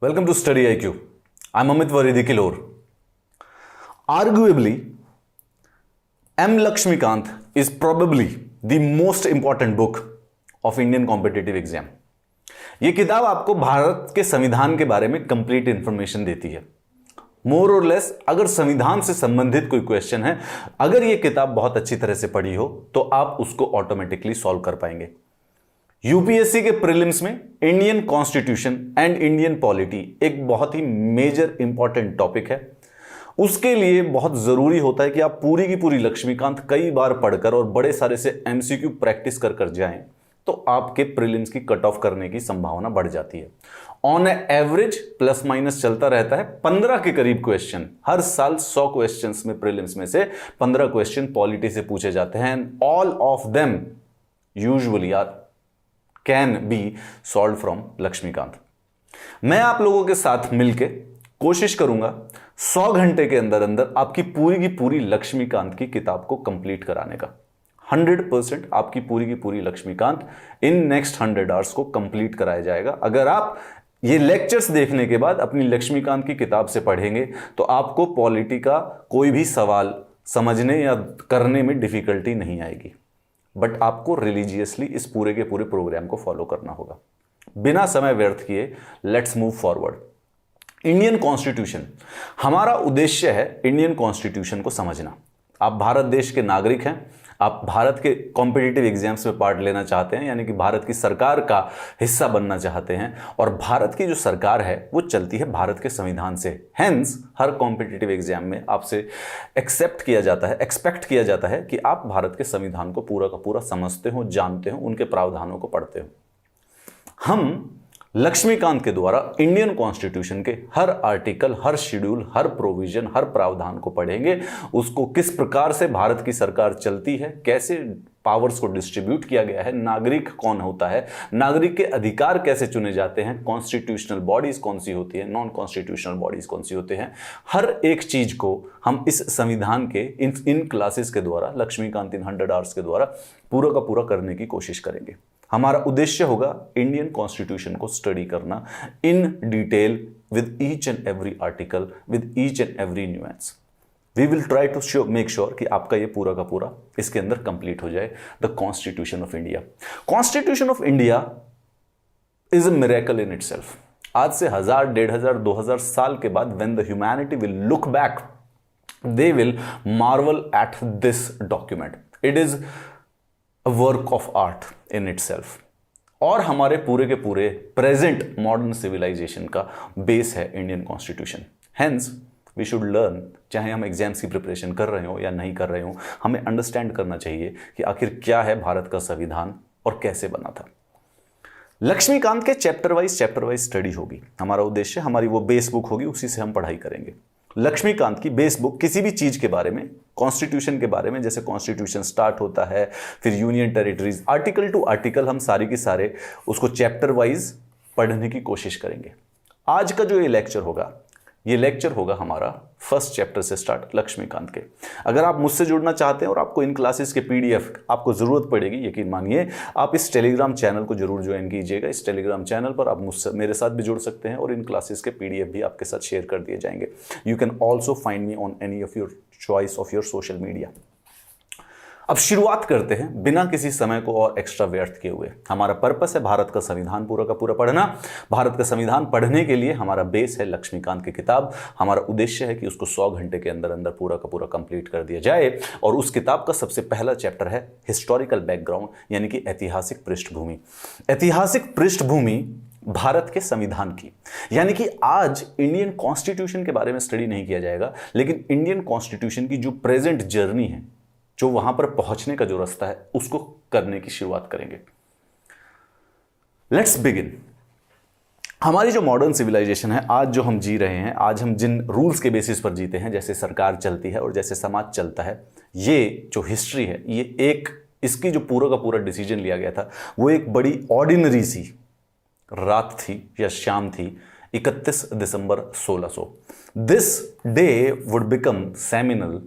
Welcome to Study IQ. I'm Amit Varidi Kilor. Arguably, M. Lakshmikant is probably the most important book of Indian competitive exam. ये किताब आपको भारत के संविधान के बारे में कंप्लीट इंफॉर्मेशन देती है. मोर और लेस अगर संविधान से संबंधित कोई क्वेश्चन है, अगर ये किताब बहुत अच्छी तरह से पढ़ी हो तो आप उसको ऑटोमेटिकली सॉल्व कर पाएंगे. यूपीएससी के प्रीलिम्स में Indian constitution and Indian polity एक बहुत ही मेजर इंपॉर्टेंट टॉपिक है. उसके लिए बहुत जरूरी होता है कि आप पूरी की पूरी लक्ष्मीकांत कई बार पढ़कर और बड़े सारे से एमसीक्यू प्रैक्टिस कर जाएं तो आपके प्रीलिम्स की कट ऑफ करने की संभावना बढ़ जाती है. ऑन एवरेज प्लस माइनस चलता रहता है 15 के करीब क्वेश्चन हर साल. 100 क्वेश्चंस में प्रीलिम्स में से 15 क्वेश्चन पॉलिटी से पूछे जाते हैं. All of them usually are can be solve from Laxmikanth. मैं आप लोगों के साथ मिलके कोशिश करूंगा 100 घंटे के अंदर अंदर आपकी पूरी की पूरी लक्ष्मीकांत की किताब को कंप्लीट कराने का. 100% आपकी पूरी की पूरी लक्ष्मीकांत इन नेक्स्ट 100 आवर्स को कंप्लीट कराया जाएगा. अगर आप ये लेक्चर्स देखने के बाद अपनी लक्ष्मीकांत की किताब से पढ़ेंगे तो आपको पॉलिटी का कोई भी सवाल समझने या करने में डिफिकल्टी नहीं आएगी. बट आपको रिलीजियसली इस पूरे के पूरे प्रोग्राम को फॉलो करना होगा. बिना समय व्यर्थ किए let's move forward. Indian constitution, हमारा उद्देश्य है इंडियन कॉन्स्टिट्यूशन को समझना. आप भारत देश के नागरिक हैं, आप भारत के कॉम्पिटिटिव एग्जाम्स में पार्ट लेना चाहते हैं, यानी कि भारत की सरकार का हिस्सा बनना चाहते हैं. और भारत की जो सरकार है वो चलती है भारत के संविधान से. हेंस हर कॉम्पिटिटिव एग्जाम में आपसे एक्सेप्ट किया जाता है, एक्सपेक्ट किया जाता है कि आप भारत के संविधान को पूरा का पूरा समझते हो, जानते हो, उनके प्रावधानों को पढ़ते हो. हम लक्ष्मीकांत के द्वारा इंडियन कॉन्स्टिट्यूशन के हर आर्टिकल, हर शेड्यूल, हर प्रोविजन, हर प्रावधान को पढ़ेंगे. उसको किस प्रकार से भारत की सरकार चलती है, कैसे पावर्स को डिस्ट्रीब्यूट किया गया है, नागरिक कौन होता है, नागरिक के अधिकार कैसे चुने जाते हैं, कॉन्स्टिट्यूशनल बॉडीज कौन सी होती है, नॉन कॉन्स्टिट्यूशनल बॉडीज कौन सी होते हैं, हर एक चीज को हम इस संविधान के इन क्लासेस के द्वारा, लक्ष्मीकांत इन 100 आवर्स के द्वारा पूरा का पूरा करने की कोशिश करेंगे. हमारा उद्देश्य होगा इंडियन कॉन्स्टिट्यूशन को स्टडी करना in detail with each and every article, with each and every nuance. We will try to make sure कि आपका ये पूरा का पूरा इसके अंदर कंप्लीट हो जाए. The constitution of India. Constitution of India is a miracle in itself. आज से 1000, 1500, 2000 साल के बाद when the humanity will look back, they will marvel at this document. It is work of art in itself. और हमारे पूरे के पूरे प्रेजेंट मॉडर्न सिविलाइजेशन का बेस है Indian constitution. Hence we should learn. चाहे हम एग्जाम्स की प्रिपरेशन कर रहे हो या नहीं कर रहे हो, हमें अंडरस्टैंड करना चाहिए कि आखिर क्या है भारत का संविधान और कैसे बना था. लक्ष्मीकांत के चैप्टर वाइज स्टडी होगी. हमारा उद्देश्य, हमारी वो बेस बुक होगी, उसी से हम पढ़ाई करेंगे. लक्ष्मीकांत की बेस बुक किसी भी चीज के बारे में, कॉन्स्टिट्यूशन के बारे में, जैसे कॉन्स्टिट्यूशन स्टार्ट होता है, फिर union territories, article to article हम सारे के सारे उसको चैप्टर वाइज पढ़ने की कोशिश करेंगे. आज का जो ये लेक्चर होगा हमारा फर्स्ट चैप्टर से स्टार्ट लक्ष्मीकांत के. अगर आप मुझसे जुड़ना चाहते हैं और आपको इन क्लासेस के पीडीएफ आपको जरूरत पड़ेगी, यकीन मानिए, आप इस टेलीग्राम चैनल को जरूर ज्वाइन कीजिएगा. इस टेलीग्राम चैनल पर आप मुझसे, मेरे साथ भी जुड़ सकते हैं और इन क्लासेस के पीडीएफ भी आपके साथ शेयर कर दिए जाएंगे. You can also find me on any of your choice of your social media. अब शुरुआत करते हैं बिना किसी समय को और एक्स्ट्रा व्यर्थ किए हुए. हमारा पर्पस है भारत का संविधान पूरा का पूरा पढ़ना. भारत का संविधान पढ़ने के लिए हमारा बेस है लक्ष्मीकांत की किताब. हमारा उद्देश्य है कि उसको 100 घंटे के अंदर अंदर पूरा का पूरा कंप्लीट कर दिया जाए. और उस किताब का सबसे पहला चैप्टर है हिस्टोरिकल बैकग्राउंड, यानी कि ऐतिहासिक पृष्ठभूमि. ऐतिहासिक पृष्ठभूमि भारत के संविधान की, यानी कि आज इंडियन कॉन्स्टिट्यूशन के बारे में स्टडी नहीं किया जाएगा, लेकिन इंडियन कॉन्स्टिट्यूशन की जो प्रेजेंट जर्नी है, जो वहां पर पहुंचने का जो रास्ता है, उसको करने की शुरुआत करेंगे. Let's begin. हमारी जो मॉडर्न सिविलाइजेशन है, आज जो हम जी रहे हैं, आज हम जिन रूल्स के बेसिस पर जीते हैं, जैसे सरकार चलती है और जैसे समाज चलता है, ये जो हिस्ट्री है, ये इसकी जो पूरा का पूरा डिसीजन लिया गया था, वो एक बड़ी ऑर्डिनरी सी रात थी या शाम थी, 31 दिसंबर 1600. This day would become seminal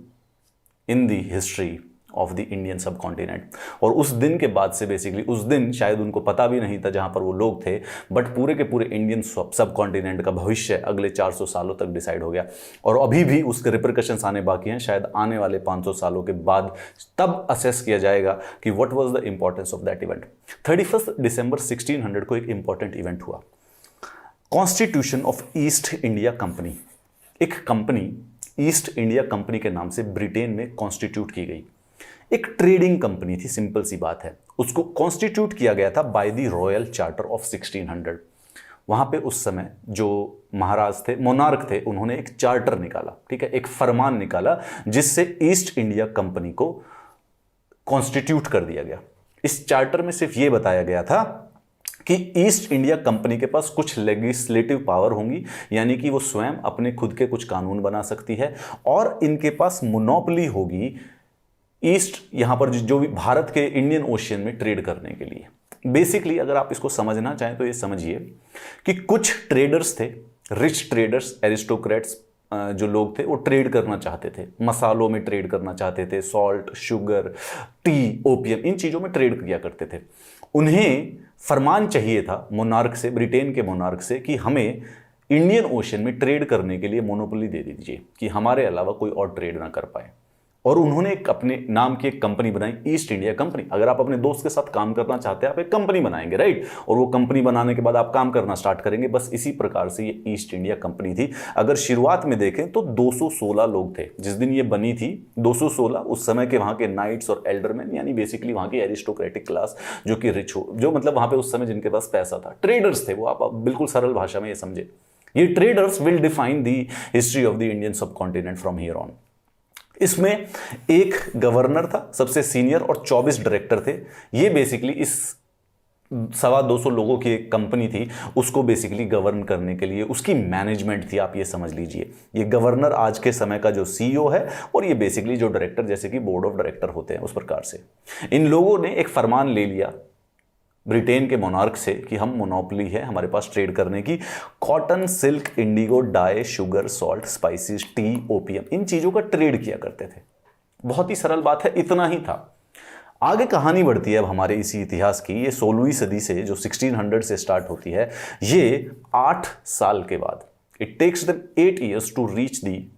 in the history of the Indian सब कॉन्टिनेंट। और उस दिन के बाद से बेसिकली उस दिन शायद उनको पता भी नहीं था जहां पर वो लोग थे, बट पूरे के पूरे इंडियन सब कॉन्टिनेंट का भविष्य अगले 400 सालों तक डिसाइड हो गया। और अभी भी उसके रिपरकशंस आने बाकी हैं, शायद आने वाले 500 सालों के बाद तब असेस किया जाएगा कि what was the importance of that event. 31 दिसंबर 1600 को एक इंपॉर्टेंट इवेंट हुआ, constitution of east India company. एक कंपनी ईस्ट इंडिया कंपनी के नाम से ब्रिटेन में कॉन्स्टिट्यूट की गई। एक ट्रेडिंग कंपनी थी, सिंपल सी बात है। उसको कॉन्स्टिट्यूट किया गया था by the royal charter of 1600। वहां पे उस समय जो महाराज थे, मोनार्क थे, उन्होंने एक चार्टर निकाला, ठीक है, एक फरमान निकाला जिससे ईस्ट इंडिया कंपनी को कॉन्स्टिट्यूट कर दिया गया। इस चार्टर में सिर्फ यह बताया गया था कि ईस्ट इंडिया कंपनी के पास कुछ लेजिस्लेटिव पावर होंगी, यानी कि वो स्वयं अपने खुद के कुछ कानून बना सकती है, और इनके पास मोनोपोली होगी ईस्ट, यहां पर जो भी भारत के इंडियन ओशियन में ट्रेड करने के लिए। बेसिकली अगर आप इसको समझना चाहें तो ये समझिए कि कुछ ट्रेडर्स थे, रिच ट्रेडर्स, एरिस्टोक्रेट्स जो लोग थे, वो ट्रेड करना चाहते थे, मसालों में ट्रेड करना चाहते थे, सॉल्ट, शुगर, टी, ओपियम, इन चीज़ों में ट्रेड किया करते थे। उन्हें फरमान चाहिए था मोनार्क से, ब्रिटेन के मोनार्क से, कि हमें इंडियन ओशन में ट्रेड करने के लिए मोनोपोली दे दीजिए, कि हमारे अलावा कोई और ट्रेड ना कर पाए। और उन्होंने एक अपने नाम की एक कंपनी बनाई, ईस्ट इंडिया कंपनी। अगर आप अपने दोस्त के साथ काम करना चाहते हैं, आप एक कंपनी बनाएंगे, राइट, और वो कंपनी बनाने के बाद आप काम करना स्टार्ट करेंगे। बस इसी प्रकार से ये ईस्ट इंडिया कंपनी थी। अगर शुरुआत में देखें तो 216 लोग थे जिस दिन ये बनी थी, 216। उस समय के वहां के नाइट्स और एल्डरमैन, यानी बेसिकली वहां की एरिस्टोक्रेटिक क्लास, जो कि रिच हो, जो मतलब वहां पे उस समय जिनके पास पैसा था, ट्रेडर्स थे वो। आप बिल्कुल सरल भाषा में ये समझे, ये traders will define the history of the Indian सब कॉन्टिनेंट फ्रॉम हियर ऑन। इसमें एक गवर्नर था सबसे सीनियर, और 24 डायरेक्टर थे। ये बेसिकली इस 225 लोगों की एक कंपनी थी, उसको बेसिकली गवर्न करने के लिए उसकी मैनेजमेंट थी, आप ये समझ लीजिए। ये गवर्नर आज के समय का जो सीईओ है, और ये बेसिकली जो डायरेक्टर, जैसे कि बोर्ड ऑफ डायरेक्टर होते हैं, उस प्रकार से इन लोगों ने एक फरमान ले लिया ब्रिटेन के मोनार्क से कि हम मोनोपोली है हमारे पास ट्रेड करने की, cotton, silk, indigo, dye, sugar, salt, spices, tea, opium, इन चीजों का ट्रेड किया करते थे। बहुत ही सरल बात है, इतना ही था। आगे कहानी बढ़ती है अब हमारे इसी इतिहास की। ये 16वीं सदी से, जो 1600 से स्टार्ट होती है, ये 8 साल के बाद, it takes them 8 years to reach the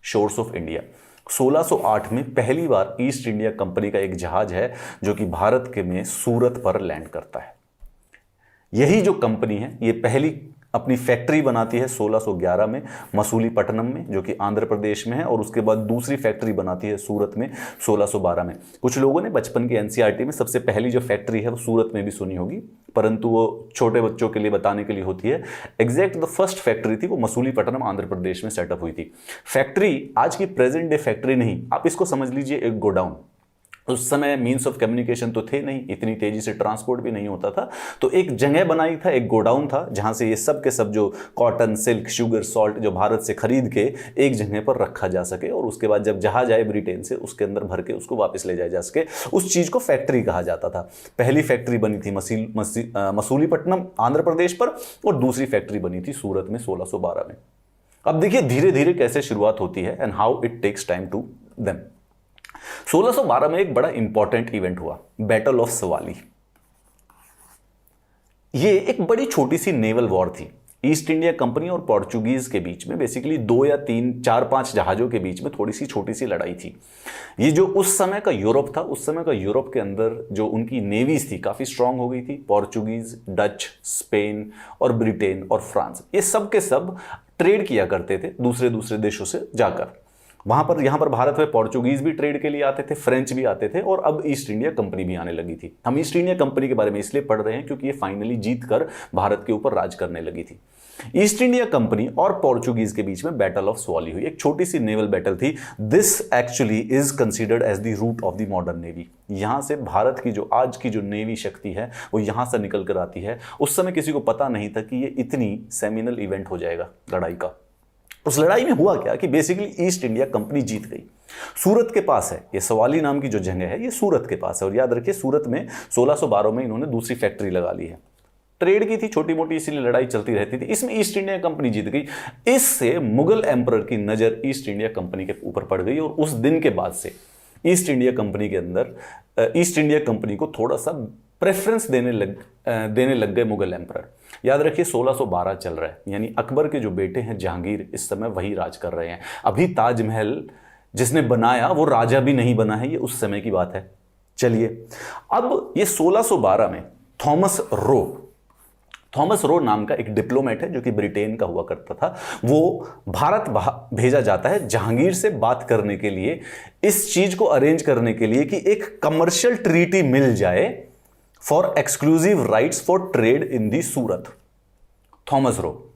shores of India. 1608 में पहली बार ईस्ट इंडिया कंपनी का एक जहाज है जो कि भारत के में सूरत पर लैंड करता है। यही जो कंपनी है, ये पहली अपनी फैक्ट्री बनाती है 1611 में मसूलीपट्टनम में, जो कि आंध्र प्रदेश में है, और उसके बाद दूसरी फैक्ट्री बनाती है सूरत में 1612 में। कुछ लोगों ने बचपन की एनसीईआरटी में सबसे पहली जो फैक्ट्री है वो सूरत में भी सुनी होगी, परंतु वो छोटे बच्चों के लिए बताने के लिए होती है। एग्जैक्ट द फर्स्ट फैक्ट्री थी वो मसूलीपट्टनम आंध्र प्रदेश में सेटअप हुई थी। फैक्ट्री आज की प्रेजेंट डे फैक्ट्री नहीं, आप इसको समझ लीजिए एक गोडाउन। उस समय मीन्स ऑफ कम्युनिकेशन तो थे नहीं, इतनी तेजी से ट्रांसपोर्ट भी नहीं होता था, तो एक जगह बनाई था, एक गोडाउन था, जहां से ये सब के सब जो कॉटन, सिल्क, शुगर, सॉल्ट जो भारत से खरीद के एक जगह पर रखा जा सके, और उसके बाद जब जहाज आए ब्रिटेन से, उसके अंदर भर के उसको वापस ले जाया जा सके, उस चीज को फैक्ट्री कहा जाता था। पहली फैक्ट्री बनी थी मसूलीपट्टनम आंध्र प्रदेश पर, और दूसरी फैक्ट्री बनी थी सूरत में 1612 में। अब देखिए धीरे धीरे कैसे शुरुआत होती है and how it takes time to them. 1612 में एक बड़ा इंपॉर्टेंट इवेंट हुआ, बैटल ऑफ सवाली। ये एक बड़ी छोटी सी नेवल वॉर थी ईस्ट इंडिया कंपनी और पोर्चुगीज के बीच में। बेसिकली 2 या 3, 4, 5 जहाजों के बीच में थोड़ी सी छोटी सी लड़ाई थी। ये जो उस समय का यूरोप था, उस समय का यूरोप के अंदर जो उनकी नेवीज थी काफी स्ट्रांग हो गई थी। पोर्चुगीज, डच, स्पेन और ब्रिटेन और फ्रांस, ये सब के सब ट्रेड किया करते थे दूसरे दूसरे देशों से जाकर। यहाँ पर भारत में पोर्चुगीज भी ट्रेड के लिए आते थे, फ्रेंच भी आते थे, और अब ईस्ट इंडिया कंपनी भी आने लगी थी। हम ईस्ट इंडिया कंपनी के बारे में इसलिए पढ़ रहे हैं क्योंकि ये फाइनली जीत कर भारत के ऊपर राज करने लगी थी। ईस्ट इंडिया कंपनी और पोर्चुगीज के बीच में बैटल ऑफ सवाली हुई। एक छोटी सी नेवल बैटल थी। This actually is considered as the root of the modern navy. यहां से भारत की जो आज की जो नेवी शक्ति है वो यहां से निकल कर आती है। उस समय किसी को पता नहीं था कि ये इतनी सेमिनल इवेंट हो जाएगा लड़ाई का। उस लड़ाई में हुआ क्या कि बेसिकली ईस्ट इंडिया कंपनी जीत गई। सूरत के पास है ये सवाली नाम की जो जगह है, ये सूरत के पास है। और याद रखिए सूरत में 1612 में इन्होंने दूसरी फैक्ट्री लगा ली है। ट्रेड की थी छोटी मोटी, इसीलिए लड़ाई चलती रहती थी। इसमें ईस्ट इंडिया कंपनी जीत गई। इससे मुगल एम्परर की नजर ईस्ट इंडिया कंपनी के ऊपर पड़ गई और उस दिन के बाद से ईस्ट इंडिया कंपनी के अंदर ईस्ट इंडिया कंपनी को थोड़ा सा प्रेफरेंस देने लग गए मुगल एम्परर। याद रखिए 1612 चल रहा है, यानी अकबर के जो बेटे हैं जहांगीर इस समय वही राज कर रहे हैं। अभी ताजमहल जिसने बनाया वो राजा भी नहीं बना है, ये उस समय की बात है। चलिए अब ये 1612 में थॉमस रो नाम का एक डिप्लोमेट है जो कि ब्रिटेन का हुआ करता था, वो भारत भेजा जाता है जहांगीर से बात करने के लिए, इस चीज को अरेंज करने के लिए कि एक कमर्शियल ट्रीटी मिल जाए for exclusive rights for trade in the Surat. Thomas Roe.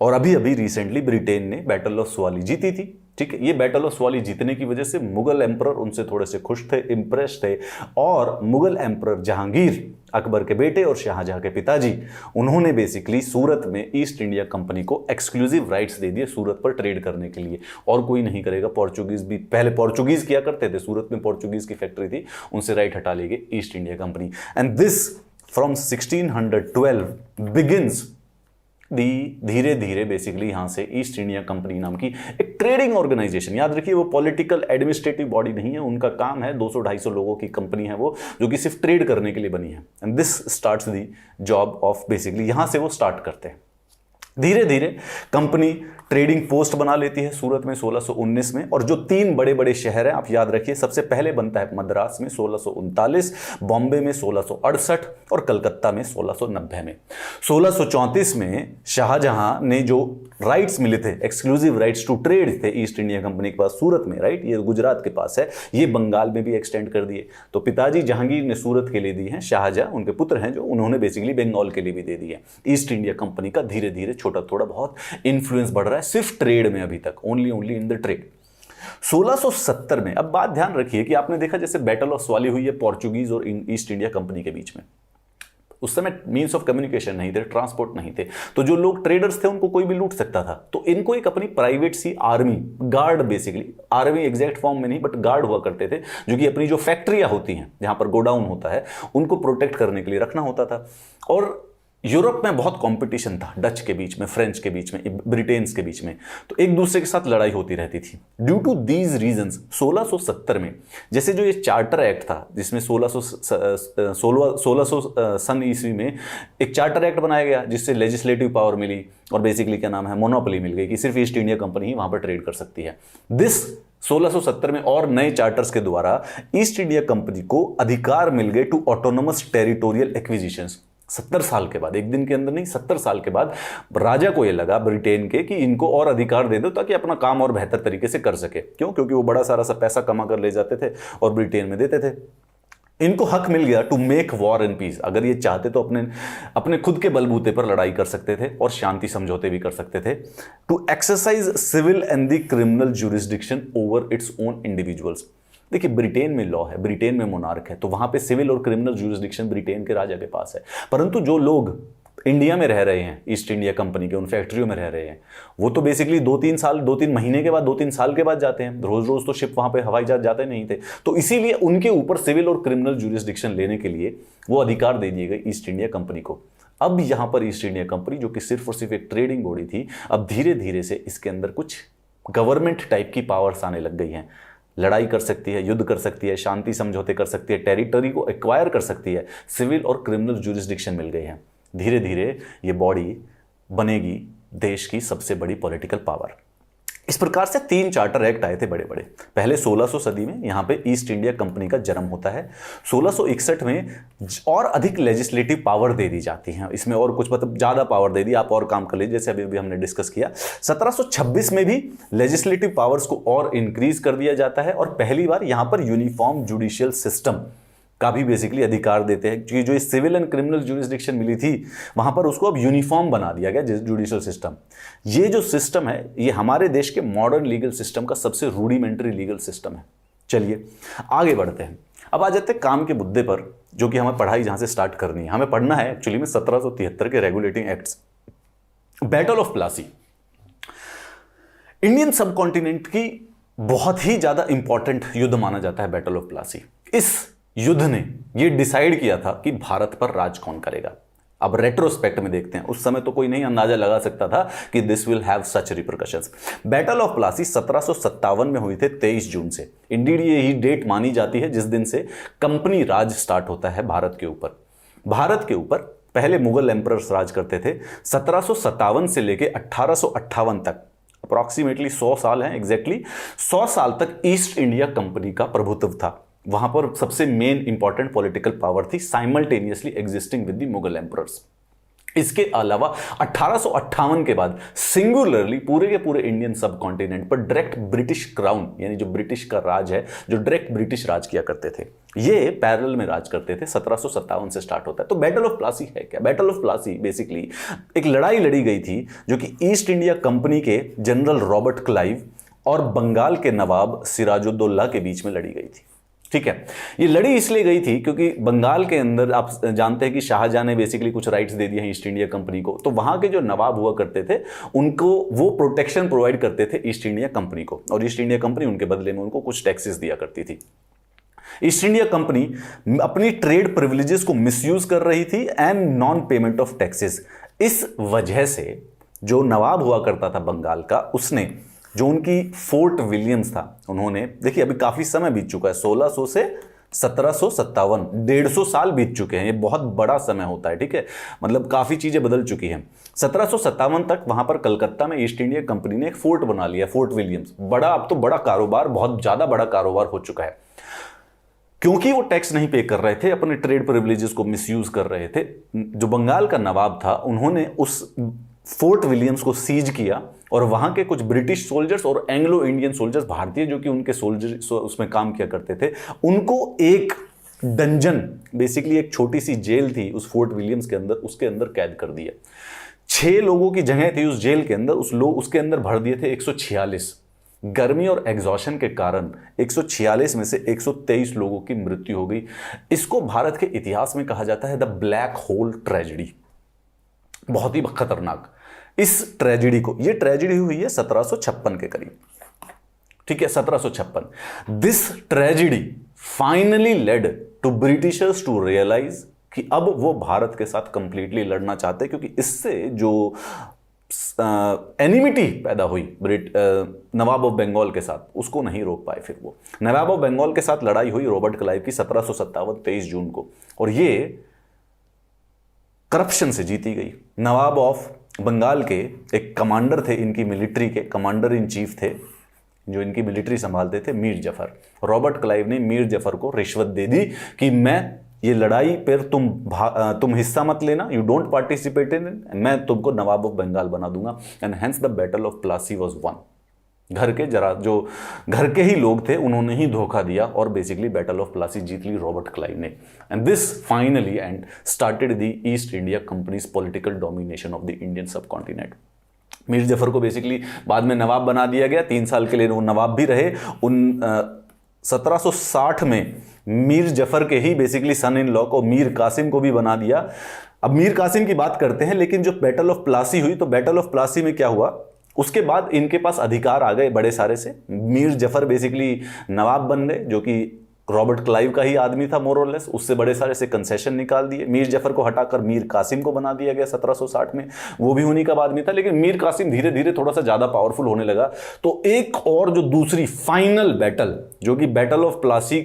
और अभी अभी रिसेंटली ब्रिटेन ने बैटल ऑफ स्वाली जीती थी, ठीक है। ये बैटल ऑफ स्वाली जीतने की वजह से मुगल एम्परर उनसे थोड़े से खुश थे, इंप्रेस थे, और मुगल एम्परर जहांगीर, अकबर के बेटे और शाहजहां के पिताजी, उन्होंने बेसिकली सूरत में ईस्ट इंडिया कंपनी को एक्सक्लूसिव राइट्स दे दिए सूरत पर ट्रेड करने के लिए, और कोई नहीं करेगा। पोर्चुगीज भी पहले पोर्चुगीज किया करते थे, सूरत में पोर्चुगीज की फैक्ट्री थी, उनसे राइट हटा ली गई east India company. And this from 1612 begins धीरे धीरे बेसिकली यहां से ईस्ट इंडिया कंपनी नाम की एक ट्रेडिंग ऑर्गेनाइजेशन, याद रखिए वो पॉलिटिकल एडमिनिस्ट्रेटिव बॉडी नहीं है, उनका काम है 200-250 लोगों की कंपनी है वो, जो कि सिर्फ ट्रेड करने के लिए बनी है। And this starts the job of basically, यहां से वो स्टार्ट करते हैं। धीरे धीरे कंपनी ट्रेडिंग पोस्ट बना लेती है सूरत में 1619 में, और जो 3 बड़े बड़े शहर हैं आप याद रखिए, सबसे पहले बनता है मद्रास में 1639, बॉम्बे में 1668 और कलकत्ता में 1690 में। 1634 में शाहजहां ने जो राइट्स मिले थे, एक्सक्लूसिव राइट्स टू ट्रेड थे ईस्ट इंडिया कंपनी के पास सूरत में, राइट, ये गुजरात के पास है, ये बंगाल में भी एक्सटेंड कर दिए। तो पिताजी जहांगीर ने सूरत के लिए दी है, शाहजहां उनके पुत्र हैं जो, उन्होंने बेसिकली बंगाल के लिए भी दे दी है। ईस्ट इंडिया कंपनी का धीरे धीरे छोटा थोड़ा बहुत इन्फ्लुएंस बढ़ रहा है, सिर्फ ट्रेड में अभी तक, ओनली इन द ट्रेड। 1670 में, अब बात ध्यान रखिए कि आपने देखा जैसे बैटल ऑफ स्वाली हुई है पोर्चुगीज और ईस्ट इंडिया कंपनी के बीच में, उस समय मीन्स ऑफ कम्युनिकेशन नहीं थे, ट्रांसपोर्ट नहीं थे, तो जो लोग ट्रेडर्स थे उनको कोई भी लूट सकता था। तो इनको एक अपनी प्राइवेट सी army, guard, basically army exact form में नहीं बट गार्ड हुआ करते थे, जो कि अपनी जो फैक्ट्रियां होती हैं जहां पर गोडाउन होता है उनको प्रोटेक्ट करने के लिए रखना होता था। और यूरोप में बहुत कंपटीशन था, डच के बीच में, फ्रेंच के बीच में, ब्रिटेन्स के बीच में, तो एक दूसरे के साथ लड़ाई होती रहती थी। ड्यू टू दीज रीजंस 1670 में जैसे जो ये चार्टर एक्ट था, जिसमें 1600 सन ईस्वी में एक चार्टर एक्ट बनाया गया जिससे लेजिस्लेटिव पावर मिली और बेसिकली क्या नाम है, मोनोपोली मिल गई कि सिर्फ ईस्ट इंडिया कंपनी ही वहां पर ट्रेड कर सकती है। दिस 1670 में और नए चार्टर्स के द्वारा ईस्ट इंडिया कंपनी को अधिकार मिल गए टू ऑटोनोमस टेरिटोरियल एक्विजिशंस। 70 साल के बाद, एक दिन के अंदर नहीं, 70 साल के बाद राजा को यह लगा ब्रिटेन के कि इनको और अधिकार दे दो ताकि अपना काम और बेहतर तरीके से कर सके। क्यों? क्योंकि वो बड़ा सारा सा पैसा कमा कर ले जाते थे और ब्रिटेन में देते थे। इनको हक मिल गया to make war and peace, अगर ये चाहते तो अपने खुद के बलबूते पर लड़ाई कर सकते थे और शांति समझौते भी कर सकते थे। To exercise civil and the criminal jurisdiction over its own individuals. देखिए ब्रिटेन में लॉ है, ब्रिटेन में मोनार्क है, तो वहां पे सिविल और क्रिमिनल ज्यूरिसडिक्शन ब्रिटेन के राजा के पास है। परंतु जो लोग इंडिया में रह रहे हैं, ईस्ट इंडिया कंपनी के उन फैक्ट्रियों में रह रहे हैं, वो तो बेसिकली 2-3 महीने के बाद, 2-3 साल के बाद जाते हैं। रोज रोज तो शिप वहां पे हवाई जहाज जाते नहीं थे, तो इसीलिए उनके ऊपर सिविल और क्रिमिनल ज्यूरिसडिक्शन लेने के लिए वो अधिकार दे दिए गए ईस्ट इंडिया कंपनी को। अब यहां पर ईस्ट इंडिया कंपनी, जो कि सिर्फ और सिर्फ एक ट्रेडिंग बॉडी थी, अब धीरे धीरे से इसके अंदर कुछ गवर्नमेंट टाइप की पावर्स आने लग गई हैं। लड़ाई कर सकती है, युद्ध कर सकती है, शांति समझौते कर सकती है, टेरिटरी को एक्वायर कर सकती है, सिविल और क्रिमिनल ज्यूरिसडिक्शन मिल गए हैं। धीरे धीरे ये बॉडी बनेगी देश की सबसे बड़ी पॉलिटिकल पावर। इस प्रकार से 3 चार्टर एक्ट आए थे बड़े बड़े। पहले 1600 सदी में यहां पे ईस्ट इंडिया कंपनी का जन्म होता है। 1661 में और अधिक लेजिस्लेटिव पावर दे दी जाती है, इसमें और कुछ मतलब ज्यादा पावर दे दी, आप और काम कर लीजिए, जैसे अभी भी हमने डिस्कस किया। 1726 में भी लेजिस्लेटिव पावर्स को और इंक्रीज कर दिया जाता है और पहली बार यहां पर यूनिफॉर्म जुडिशियल सिस्टम का भी बेसिकली अधिकार देते हैं, क्योंकि जो सिविल एंड क्रिमिनल ज्यूरिसडिक्शन मिली थी वहां पर उसको अब यूनिफॉर्म बना दिया गया जुडिशियल सिस्टम। ये जो सिस्टम है ये हमारे देश के मॉडर्न लीगल सिस्टम का सबसे रूडिमेंटरी लीगल सिस्टम है। चलिए आगे बढ़ते हैं, अब आ जाते हैं काम के मुद्दे पर, जो कि हमें पढ़ाई जहां से स्टार्ट करनी है। हमें पढ़ना है एक्चुअली में 1773 के regulating acts. Battle of Plassey Indian subcontinent की बहुत ही ज्यादा इंपॉर्टेंट युद्ध माना जाता है। बैटल ऑफ प्लासी, इस युद्ध ने यह डिसाइड किया था कि भारत पर राज कौन करेगा। अब रेट्रोस्पेक्ट में देखते हैं, उस समय तो कोई नहीं अंदाजा लगा सकता था कि this will have such repercussions. Battle of Plassey 1757 में हुई थे 23 जून से। इंडीड ये ही डेट मानी जाती है जिस दिन से कंपनी राज स्टार्ट होता है भारत के ऊपर। भारत के ऊपर पहले मुगल एम्परर्स राज करते थे। 1757 से लेके 1858 तक अप्रॉक्सीमेटली 100 साल हैं, एग्जैक्टली 100 साल तक ईस्ट इंडिया कंपनी का प्रभुत्व था। वहां पर सबसे मेन इंपॉर्टेंट पॉलिटिकल पावर थी simultaneously existing with the Mughal emperors. इसके अलावा 1858 के बाद सिंगुलरली पूरे के पूरे इंडियन सब कॉन्टिनेंट पर डायरेक्ट ब्रिटिश क्राउन, यानी जो ब्रिटिश का राज है, जो डायरेक्ट ब्रिटिश राज किया करते थे, ये पैरेलल में राज करते थे। 1757 से स्टार्ट होता है। तो बैटल ऑफ प्लासी है क्या? बैटल ऑफ प्लासी बेसिकली एक लड़ाई लड़ी गई थी जो कि ईस्ट इंडिया कंपनी के जनरल रॉबर्ट क्लाइव और बंगाल के नवाब सिराजुद्दौला के बीच में लड़ी गई थी। ठीक है, ये लड़ी इसलिए गई थी क्योंकि बंगाल के अंदर आप जानते हैं कि शाहजहां ने बेसिकली कुछ राइट्स दे दिए हैं ईस्ट इंडिया कंपनी को, तो वहां के जो नवाब हुआ करते थे उनको वो प्रोटेक्शन प्रोवाइड करते थे ईस्ट इंडिया कंपनी को, और ईस्ट इंडिया कंपनी उनके बदले में उनको कुछ टैक्सेस दिया करती थी। ईस्ट इंडिया कंपनी अपनी ट्रेड प्रिविलेजेस को मिसयूज कर रही थी and non payment of taxes. इस वजह से जो नवाब हुआ करता था बंगाल का, उसने जो उनकी फोर्ट विलियम्स था, उन्होंने, देखिए अभी काफी समय बीत चुका है, 1600 से 1757, 150 साल बीत चुके हैं। ये बहुत बड़ा समय होता है, ठीक है, मतलब काफी चीजें बदल चुकी हैं। 1757 तक वहां पर कलकत्ता में ईस्ट इंडिया कंपनी ने एक फोर्ट बना लिया, फोर्ट विलियम्स। बड़ा, अब तो बड़ा कारोबार, बहुत ज्यादा बड़ा कारोबार हो चुका है। क्योंकि वो टैक्स नहीं पे कर रहे थे, अपने ट्रेड प्रिविलेजेस को मिसयूज कर रहे थे, जो बंगाल का नवाब था उन्होंने उस फोर्ट विलियम्स को सीज किया और वहां के कुछ ब्रिटिश सोल्जर्स और एंग्लो इंडियन सोल्जर्स, भारतीय जो कि उनके सोल्जर उसमें काम किया करते थे, उनको एक डंजन, बेसिकली एक छोटी सी जेल थी उस फोर्ट विलियम्स के अंदर, उसके अंदर कैद कर दिया। 6 लोगों की जगह थी उस जेल के अंदर, उसके अंदर भर दिए थे 146। गर्मी और एग्जॉशन के कारण 146 में से 123 लोगों की मृत्यु हो गई। इसको भारत के इतिहास में कहा जाता है द ब्लैक होल ट्रेजेडी, बहुत ही खतरनाक। इस ट्रेजेडी को, ये ट्रेजेडी हुई है 1756 के करीब, ठीक है, 1756। This tragedy finally led to Britishers to realise कि अब वो भारत के साथ कंप्लीटली लड़ना चाहते हैं, क्योंकि इससे जो एनिमिटी पैदा हुई नवाब ऑफ बंगाल के साथ, उसको नहीं रोक पाए। फिर वो नवाब ऑफ बंगाल के साथ लड़ाई हुई रॉबर्ट क्लाइव की 1757 23 जून को, और ये करप्शन से जीती गई। नवाब ऑफ बंगाल के एक कमांडर थे, इनकी मिलिट्री के कमांडर इन चीफ थे, जो इनकी मिलिट्री संभालते थे, मीर जफर। रॉबर्ट क्लाइव ने मीर जफर को रिश्वत दे दी कि मैं ये लड़ाई पर तुम हिस्सा मत लेना, यू डोंट पार्टिसिपेट इन, मैं तुमको नवाब ऑफ बंगाल बना दूंगा। And hence the battle of Plassey was one. घर के ही लोग थे, उन्होंने ही धोखा दिया और बेसिकली बैटल ऑफ प्लासी जीत ली रॉबर्ट क्लाइव ने। And this finally and started the East India company's political domination of the Indian subcontinent. Mir Jafar को बेसिकली बाद में नवाब बना दिया गया, 3 साल के लिए वो नवाब भी रहे। 1760 में मीर जफर के ही बेसिकली सन इन लॉ को, मीर कासिम को भी बना दिया। अब मीर कासिम की बात करते हैं, लेकिन जो बैटल ऑफ प्लासी हुई, तो बैटल ऑफ प्लासी में क्या हुआ, उसके बाद इनके पास अधिकार आ गए बड़े सारे से। मीर जफर बेसिकली नवाब बन गए, जो कि रॉबर्ट क्लाइव का ही आदमी था मोर और लेस, उससे बड़े सारे से कंसेशन निकाल दिए। मीर जफर को हटाकर मीर कासिम को बना दिया गया 1760 में, वो भी उन्हीं का आदमी था। लेकिन मीर कासिम धीरे धीरे थोड़ा सा ज्यादा पावरफुल होने लगा, तो एक और जो दूसरी फाइनल बैटल, जो कि बैटल ऑफ प्लासी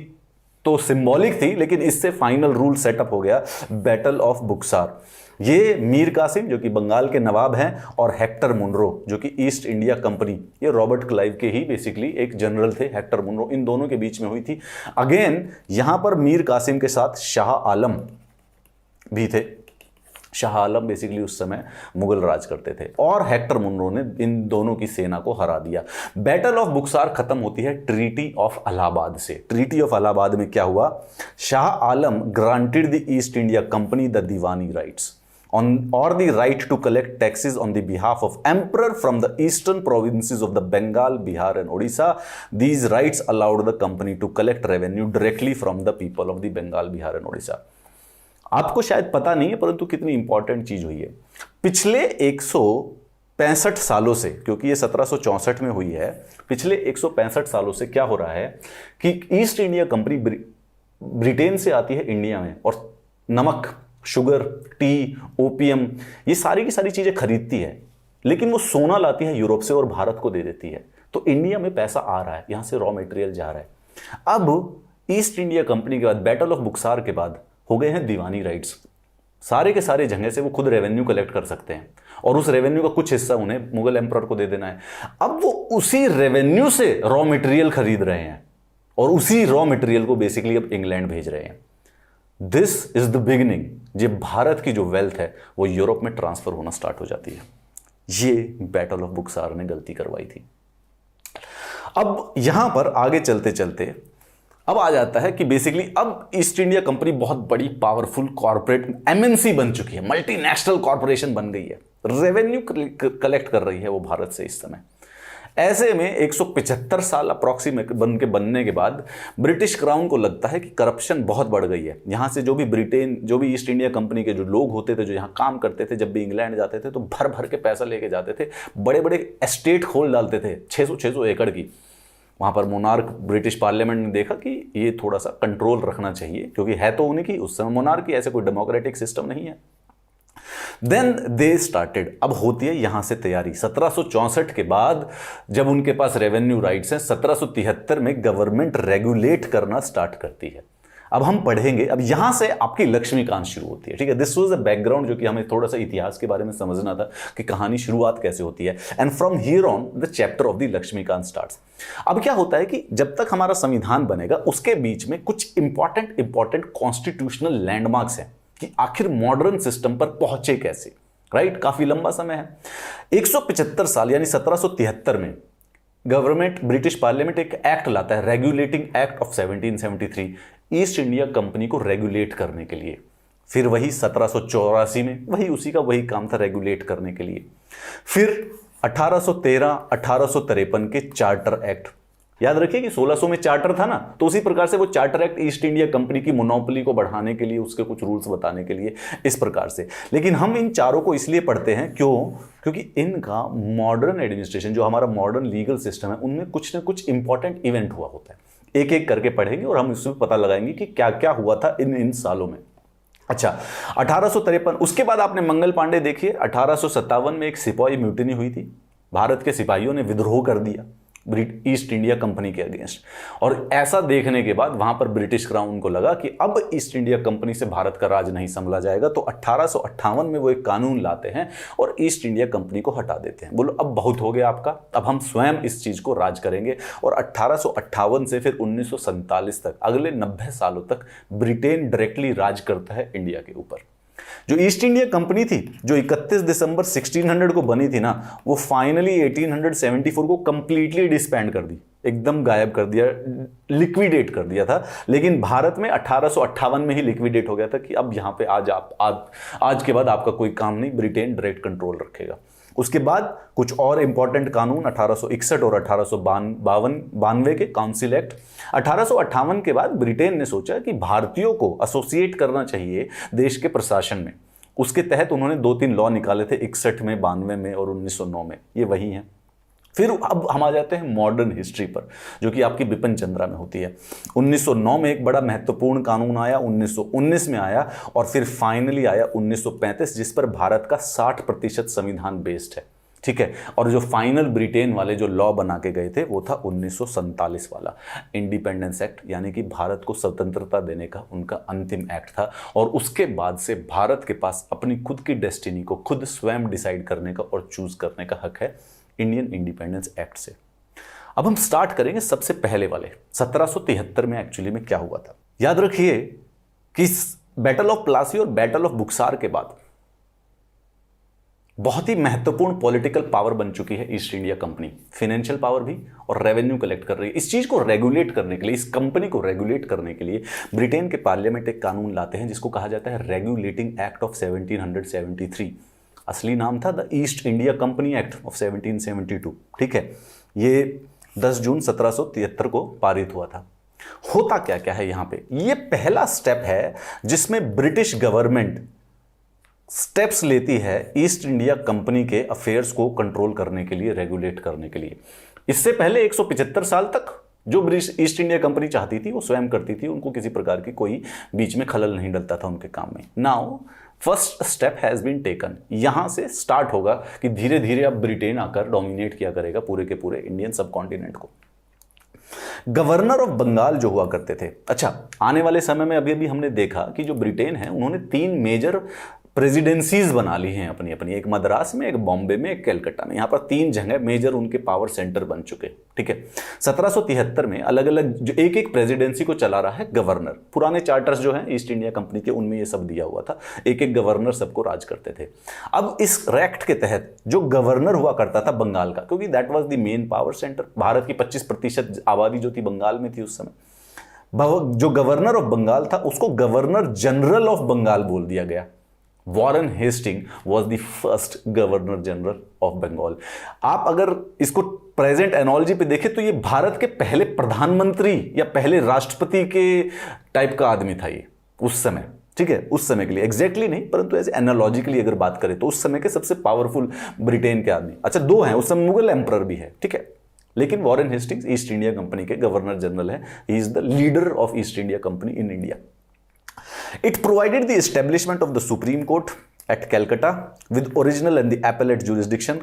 तो सिंबॉलिक थी, लेकिन इससे फाइनल रूल सेटअप हो गया, बैटल ऑफ बुक्सार। ये मीर कासिम जो कि बंगाल के नवाब हैं, और हेक्टर मुनरो जो कि ईस्ट इंडिया कंपनी, ये रॉबर्ट क्लाइव के ही बेसिकली एक जनरल थे, हेक्टर मुनरो, इन दोनों के बीच में हुई थी। अगेन यहां पर मीर कासिम के साथ शाह आलम भी थे। शाह आलम बेसिकली उस समय मुगल राज करते थे, और हेक्टर मुनरो ने इन दोनों की सेना को हरा दिया। बैटल ऑफ बुक्सार खत्म होती है ट्रीटी ऑफ इलाहाबाद से। ट्रीटी ऑफ इलाहाबाद में क्या हुआ, Shah Alam granted the East India company the diwani rights or the right to collect taxes on the behalf of emperor from the eastern provinces of the Bengal, Bihar and Odisha. These rights allowed the company to collect revenue directly from the people of the Bengal, Bihar and Odisha. आपको शायद पता नहीं है, परंतु कितनी important चीज हुई है पिछले 165 सालों से, क्योंकि ये 1764 में हुई है। पिछले 165 सालों से क्या हो रहा है कि ईस्ट इंडिया कंपनी ब्रिटेन से आती है इंडिया में, और नमक शुगर, टी, ओपियम, ये सारी की सारी चीजें खरीदती है, लेकिन वो सोना लाती है यूरोप से और भारत को दे देती है। तो इंडिया में पैसा आ रहा है, यहां से रॉ मटेरियल जा रहा है। अब ईस्ट इंडिया कंपनी के बाद, बैटल ऑफ बुक्सार के बाद हो गए हैं दीवानी राइट्स। सारे के सारे जगह से वो खुद रेवेन्यू कलेक्ट कर सकते हैं और उस रेवेन्यू का कुछ हिस्सा उन्हें मुगल एम्परर को दे देना है। अब वो उसी रेवेन्यू से रॉ मटेरियल खरीद रहे हैं और उसी रॉ मटेरियल को बेसिकली अब इंग्लैंड भेज रहे हैं। This is the beginning. ये भारत की जो वेल्थ है वो यूरोप में ट्रांसफर होना स्टार्ट हो जाती है। ये बैटल ऑफ बुक्सार ने गलती करवाई थी। अब यहां पर आगे चलते चलते अब आ जाता है कि बेसिकली अब ईस्ट इंडिया कंपनी बहुत बड़ी पावरफुल कॉर्पोरेट एमएनसी बन चुकी है, मल्टीनेशनल कॉर्पोरेशन बन गई है, रेवेन्यू कलेक्ट कर रही है वो भारत से इस समय। ऐसे में 175 साल अप्रॉक्सीमेट बनने के बाद ब्रिटिश क्राउन को लगता है कि करप्शन बहुत बढ़ गई है। यहाँ से जो भी ईस्ट इंडिया कंपनी के जो लोग होते थे, जो यहाँ काम करते थे, जब भी इंग्लैंड जाते थे तो भर भर के पैसा लेके जाते थे, बड़े बड़े एस्टेट खोल डालते थे 600 एकड़ की। वहाँ पर मोनार्क, ब्रिटिश पार्लियामेंट ने देखा कि ये थोड़ा सा कंट्रोल रखना चाहिए, क्योंकि है तो उन्हीं की उस समय मोनार्की, ऐसे कोई डेमोक्रेटिक सिस्टम नहीं है। देन दे स्टार्टेड, अब होती है यहां से तैयारी। 1764 के बाद जब उनके पास रेवेन्यू राइट्स हैं, 1773 में गवर्नमेंट रेगुलेट करना स्टार्ट करती है। अब हम पढ़ेंगे, अब यहां से आपकी लक्ष्मीकांत शुरू होती है। ठीक है, दिस वाज अ बैकग्राउंड जो कि हमें थोड़ा सा इतिहास के बारे में समझना था कि कहानी शुरुआत कैसे होती है। And from here on the chapter of the Laxmikanth starts. अब क्या होता है कि जब तक हमारा संविधान बनेगा उसके बीच में कुछ इंपॉर्टेंट कॉन्स्टिट्यूशनल लैंडमार्क्स हैं कि आखिर मॉडर्न सिस्टम पर पहुंचे कैसे। राइट, काफी लंबा समय है। 175 साल यानी 1773 में गवर्नमेंट, ब्रिटिश पार्लियामेंट एक एक्ट लाता है, regulating act of 1773, east India company को रेगुलेट करने के लिए। फिर वही 1784 में वही वही काम था, रेगुलेट करने के लिए। फिर 1813, 1853 के चार्टर एक्ट, याद रखिए कि 1600 में चार्टर था ना, तो उसी प्रकार से वो charter act east India Company की मोनोपोली को बढ़ाने के लिए, उसके कुछ रूल्स बताने के लिए, इस प्रकार से। लेकिन हम इन चारों को इसलिए पढ़ते हैं, क्योंकि इनका मॉडर्न एडमिनिस्ट्रेशन, जो हमारा मॉडर्न लीगल सिस्टम है, उनमें कुछ ना कुछ इंपॉर्टेंट इवेंट हुआ होता है। एक एक करके पढ़ेंगे और हम इसमें पता लगाएंगे कि क्या क्या हुआ था इन सालों में। अच्छा, 1853, उसके बाद आपने मंगल पांडे देखिए, 1857 में एक सिपाही म्यूटिनी हुई थी, भारत के सिपाहियों ने विद्रोह कर दिया ईस्ट इंडिया कंपनी के अगेंस्ट। और ऐसा देखने के बाद वहां पर ब्रिटिश क्राउन को लगा कि अब ईस्ट इंडिया कंपनी से भारत का राज नहीं संभला जाएगा, तो 1858 में वो एक कानून लाते हैं और ईस्ट इंडिया कंपनी को हटा देते हैं। बोलो अब बहुत हो गया आपका, अब हम स्वयं इस चीज को राज करेंगे। और 1858 से फिर 1947 तक, अगले 90 सालों तक ब्रिटेन डायरेक्टली राज करता है इंडिया के ऊपर। जो ईस्ट इंडिया कंपनी थी, जो 31 दिसंबर 1600 को बनी थी ना, वो फाइनली 1874 को कंप्लीटली डिस्बैंड कर दी, एकदम गायब कर दिया, लिक्विडेट कर दिया था। लेकिन भारत में 1858 में ही लिक्विडेट हो गया था कि अब यहां पे आज के बाद आपका कोई काम नहीं, ब्रिटेन डायरेक्ट कंट्रोल रखेगा। उसके बाद कुछ और इंपॉर्टेंट कानून 1861 और 1852 के काउंसिल एक्ट। 1858 के बाद ब्रिटेन ने सोचा कि भारतीयों को एसोसिएट करना चाहिए देश के प्रशासन में। उसके तहत उन्होंने 2-3 लॉ निकाले थे, 61 में, 92 में और 1909 में, ये वही हैं। फिर अब हम आ जाते हैं मॉडर्न हिस्ट्री पर, जो कि आपकी बिपिन चंद्रा में होती है। 1909 में एक बड़ा महत्वपूर्ण कानून आया, 1919 में आया और फिर फाइनली आया 1935, जिस पर भारत का 60% संविधान बेस्ड है। ठीक है, और जो फाइनल ब्रिटेन वाले जो लॉ बना के गए थे वो था 1947 वाला इंडिपेंडेंस एक्ट, यानी कि भारत को स्वतंत्रता देने का उनका अंतिम एक्ट था। और उसके बाद से भारत के पास अपनी खुद की डेस्टिनी को खुद स्वयं डिसाइड करने का और चूज करने का हक है इंडियन इंडिपेंडेंस एक्ट से। अब हम स्टार्ट करेंगे सबसे पहले वाले 1773 में एक्चुअली में क्या हुआ था। याद रखिए कि बैटल ऑफ प्लासी और बैटल ऑफ बुक्सार के बाद बहुत ही महत्वपूर्ण पॉलिटिकल पावर बन चुकी है east India company, financial power भी और रेवेन्यू कलेक्ट कर रही है। इस चीज को रेगुलेट करने के लिए, इस कंपनी को रेगुलेट करने के लिए ब्रिटेन के पार्लियामेंट एक कानून लाते हैं जिसको कहा जाता है रेगुलेटिंग एक्ट ऑफ 1773। असली नाम था the East India company act of 1772। ठीक है, ये 10 जून 1773 को पारित हुआ था। होता क्या क्या है यहां पे, ये पहला स्टेप है जिसमें ब्रिटिश गवर्नमेंट स्टेप्स लेती है ईस्ट इंडिया कंपनी के अफेयर्स को कंट्रोल करने के लिए, रेगुलेट करने के लिए। इससे पहले 175 साल तक जो ब्रिटिश ईस्ट इंडिया कंपनी चाहती थी वो स्वयं करती थी, उनको किसी प्रकार की कोई बीच में खलल नहीं डलता था उनके काम में। Now first step has been taken, यहां से स्टार्ट होगा कि धीरे धीरे अब ब्रिटेन आकर डोमिनेट किया करेगा पूरे के पूरे इंडियन सब कॉन्टिनेंट को। गवर्नर ऑफ बंगाल जो हुआ करते थे, अच्छा आने वाले समय में अभी अभी हमने देखा कि जो ब्रिटेन है उन्होंने 3 मेजर प्रेसिडेंसीज बना ली हैं अपनी अपनी, एक मद्रास में, एक बॉम्बे में, एक कलकत्ता में। यहाँ पर 3 जगह मेजर उनके पावर सेंटर बन चुके, ठीक है। 1773 में अलग अलग जो एक एक प्रेसिडेंसी को चला रहा है गवर्नर। पुराने चार्टर्स जो हैं ईस्ट इंडिया कंपनी के, उनमें ये सब दिया हुआ था, एक एक गवर्नर सबको राज करते थे। अब इस एक्ट के तहत जो गवर्नर हुआ करता था बंगाल का, क्योंकि that was the main power centre, Bharat की 25% आबादी जो थी बंगाल में थी उस समय, जो गवर्नर ऑफ बंगाल था उसको गवर्नर जनरल ऑफ बंगाल बोल दिया गया। Warren Hasting was the first governor general of Bengal. आप अगर इसको प्रेजेंट एनोलॉजी पे देखें तो ये भारत के पहले प्रधानमंत्री या पहले राष्ट्रपति के टाइप का आदमी था ये उस समय, ठीक है। उस समय के लिए एग्जैक्टली नहीं, परंतु ऐसे एनालॉजिकली अगर बात करें तो उस समय के सबसे पावरफुल ब्रिटेन के आदमी, अच्छा 2 हैं उस समय, मुगल एम्परर भी है, ठीक है। लेकिन Warren Hastings east India company के गवर्नर जनरल है, he is the leader of east India company in India. It provided the establishment of the Supreme Court at Calcutta with original and the appellate jurisdiction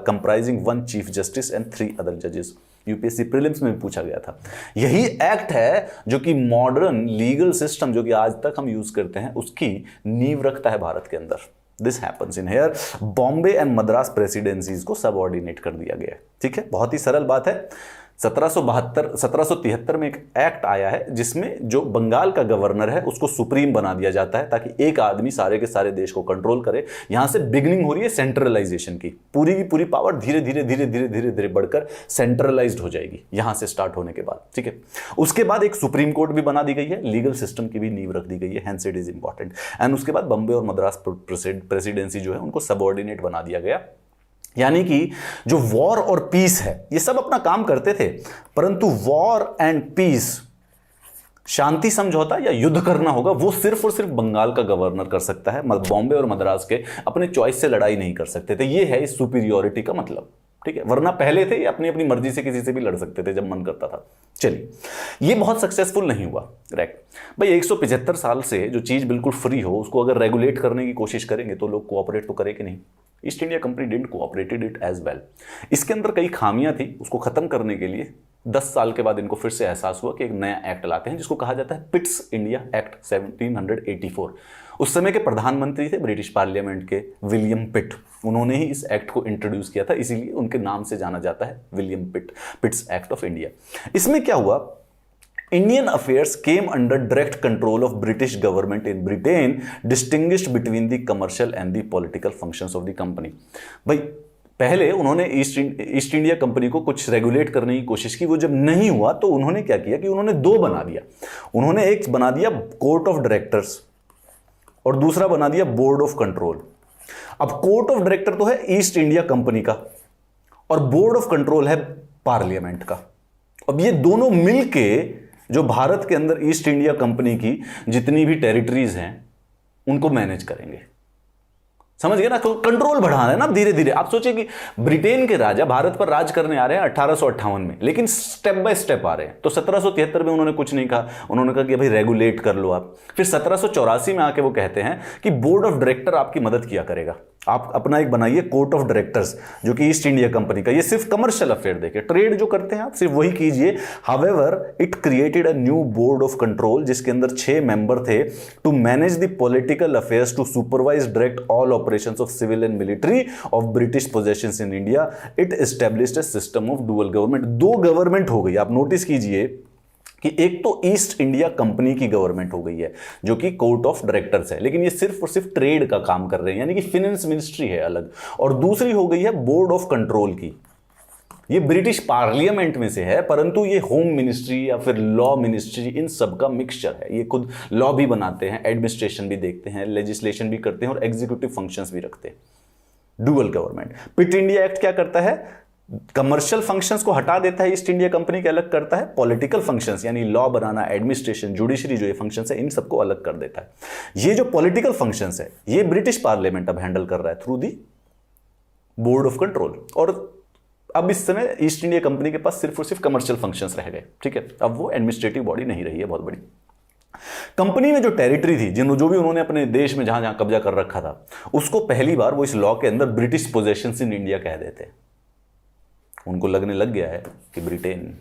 comprising 1 Chief Justice and 3 other judges. UPSC prelims में भी पूछा गया था। यही act है जो कि modern legal system जो कि आज तक हम यूज करते हैं उसकी नींव रखता है भारत के अंदर। This happens in here. Bombay and Madras presidencies को सबऑर्डिनेट कर दिया गया है, ठीक है। बहुत ही सरल बात है। 1773 में एक एक्ट आया है जिसमें जो बंगाल का गवर्नर है उसको सुप्रीम बना दिया जाता है ताकि एक आदमी सारे के सारे देश को कंट्रोल करे। यहां से बिगिनिंग हो रही है सेंट्रलाइजेशन की, पूरी की पूरी पावर धीरे धीरे धीरे धीरे धीरे धीरे बढ़कर सेंट्रलाइज्ड हो जाएगी यहां से स्टार्ट होने के बाद, ठीक है। उसके बाद एक सुप्रीम कोर्ट भी बना दी गई है, लीगल सिस्टम की भी नींव रख दी गई है, hence it is important. And उसके बाद बॉम्बे और मद्रास प्रेसिडेंसी जो है उनको सबऑर्डिनेट बना दिया गया। यानी कि जो वॉर और पीस है ये सब अपना काम करते थे, परंतु वॉर एंड पीस, शांति समझौता या युद्ध करना होगा, वो सिर्फ और सिर्फ बंगाल का गवर्नर कर सकता है। बॉम्बे और मद्रास के अपने चॉइस से लड़ाई नहीं कर सकते थे। ये है इस सुपीरियोरिटी का मतलब, ठीक है। वरना पहले थे ये अपनी अपनी मर्जी से किसी से भी लड़ सकते थे जब मन करता था। चलिए, ये बहुत सक्सेसफुल नहीं हुआ, राइट भाई। 175 साल से जो चीज बिल्कुल फ्री हो उसको अगर रेगुलेट करने की कोशिश करेंगे तो लोग कोऑपरेट तो करेंगे नहीं। East India Company didn't cooperated it as well. इसके अंदर कई खामियां थी, उसको खत्म करने के लिए 10 साल के बाद इनको फिर से एहसास हुआ कि एक नया एक्ट लाते हैं जिसको कहा जाता है पिट्स इंडिया एक्ट 1784। उस समय के प्रधानमंत्री थे ब्रिटिश पार्लियामेंट के विलियम पिट, उन्होंने ही इस एक्ट को इंट्रोड्यूस किया था, इसीलिए उनके नाम से जाना जाता है विलियम पिट्स एक्ट ऑफ इंडिया। इसमें क्या हुआ, Indian affairs came under direct control of British government in Britain, distinguished between the commercial and the political functions of the company। भाई पहले उन्होंने ईस्ट इंडिया कंपनी को कुछ रेगुलेट करने की कोशिश की, वो जब नहीं हुआ तो उन्होंने क्या किया कि उन्होंने 2 बना दिया। उन्होंने एक बना दिया कोर्ट ऑफ डायरेक्टर्स और दूसरा बना दिया बोर्ड ऑफ कंट्रोल। अब कोर्ट ऑफ डायरेक्टर तो है ईस्ट इंडिया कंपनी का और बोर्ड ऑफ कंट्रोल है पार्लियामेंट का। अब ये दोनों मिलके जो भारत के अंदर ईस्ट इंडिया कंपनी की जितनी भी टेरिटरीज हैं उनको मैनेज करेंगे, समझ गए ना। तो कंट्रोल बढ़ा रहे हैं ना धीरे धीरे। आप सोचिए कि ब्रिटेन के राजा भारत पर राज करने आ रहे हैं 1858 में, लेकिन स्टेप बाय स्टेप आ रहे हैं। तो 1773 में उन्होंने कुछ नहीं कहा, उन्होंने कहा कि भाई रेगुलेट कर लो आप। फिर 1784 में आके वो कहते हैं कि बोर्ड ऑफ डायरेक्टर आपकी मदद किया करेगा, आप अपना एक बनाइए कोर्ट ऑफ डायरेक्टर्स जो कि ईस्ट इंडिया कंपनी का, ये सिर्फ कमर्शियल अफेयर देखे, ट्रेड जो करते हैं आप सिर्फ वही कीजिए। However it created a new board of control जिसके अंदर 6 मेंबर थे to manage the political affairs, to supervise direct all operations of civil and military of British possessions in India. It established a system of dual government. 2 government हो गई। आप notice कीजिए कि एक तो ईस्ट इंडिया कंपनी की government हो गई है जो कि कोर्ट ऑफ डायरेक्टर्स है, लेकिन ये सिर्फ और सिर्फ ट्रेड का काम कर रहे हैं, यानी कि फिनेंस मिनिस्ट्री है अलग, और दूसरी हो गई है बोर्ड ऑफ कंट्रोल की। ये ब्रिटिश पार्लियामेंट में से है, परंतु ये होम मिनिस्ट्री या फिर लॉ मिनिस्ट्री इन सब का मिक्सचर है। ये खुद लॉ भी बनाते हैं, एडमिनिस्ट्रेशन भी देखते हैं, लेजिस्लेशन भी करते हैं और एग्जीक्यूटिव फंक्शंस भी रखते हैं। Dual government. Pitt India act क्या करता है, कमर्शियल फंक्शंस को हटा देता है, ईस्ट इंडिया कंपनी के अलग करता है, पॉलिटिकल फंक्शंस यानी लॉ बनाना, एडमिनिस्ट्रेशन, जुडिशरी जो ये फंक्शंस है इन सबको अलग कर देता है। ये जो पॉलिटिकल फंक्शंस है ये ब्रिटिश पार्लियामेंट अब हैंडल कर रहा है through the board of control. और अब इस समय ईस्ट इंडिया कंपनी के पास सिर्फ और सिर्फ कमर्शियल फंक्शंस रह गए, ठीक है। अब वो एडमिनिस्ट्रेटिव बॉडी नहीं रही है बहुत बड़ी। कंपनी में जो टेरिटरी थी, जो भी उन्होंने अपने देश में जहां जहां कब्जा कर रखा था, उसको पहली बार वो इस लॉ के अंदर ब्रिटिश पोजेशंस इन इंडिया कह देते हैं। उनको लगने लग गया है कि ब्रिटेन।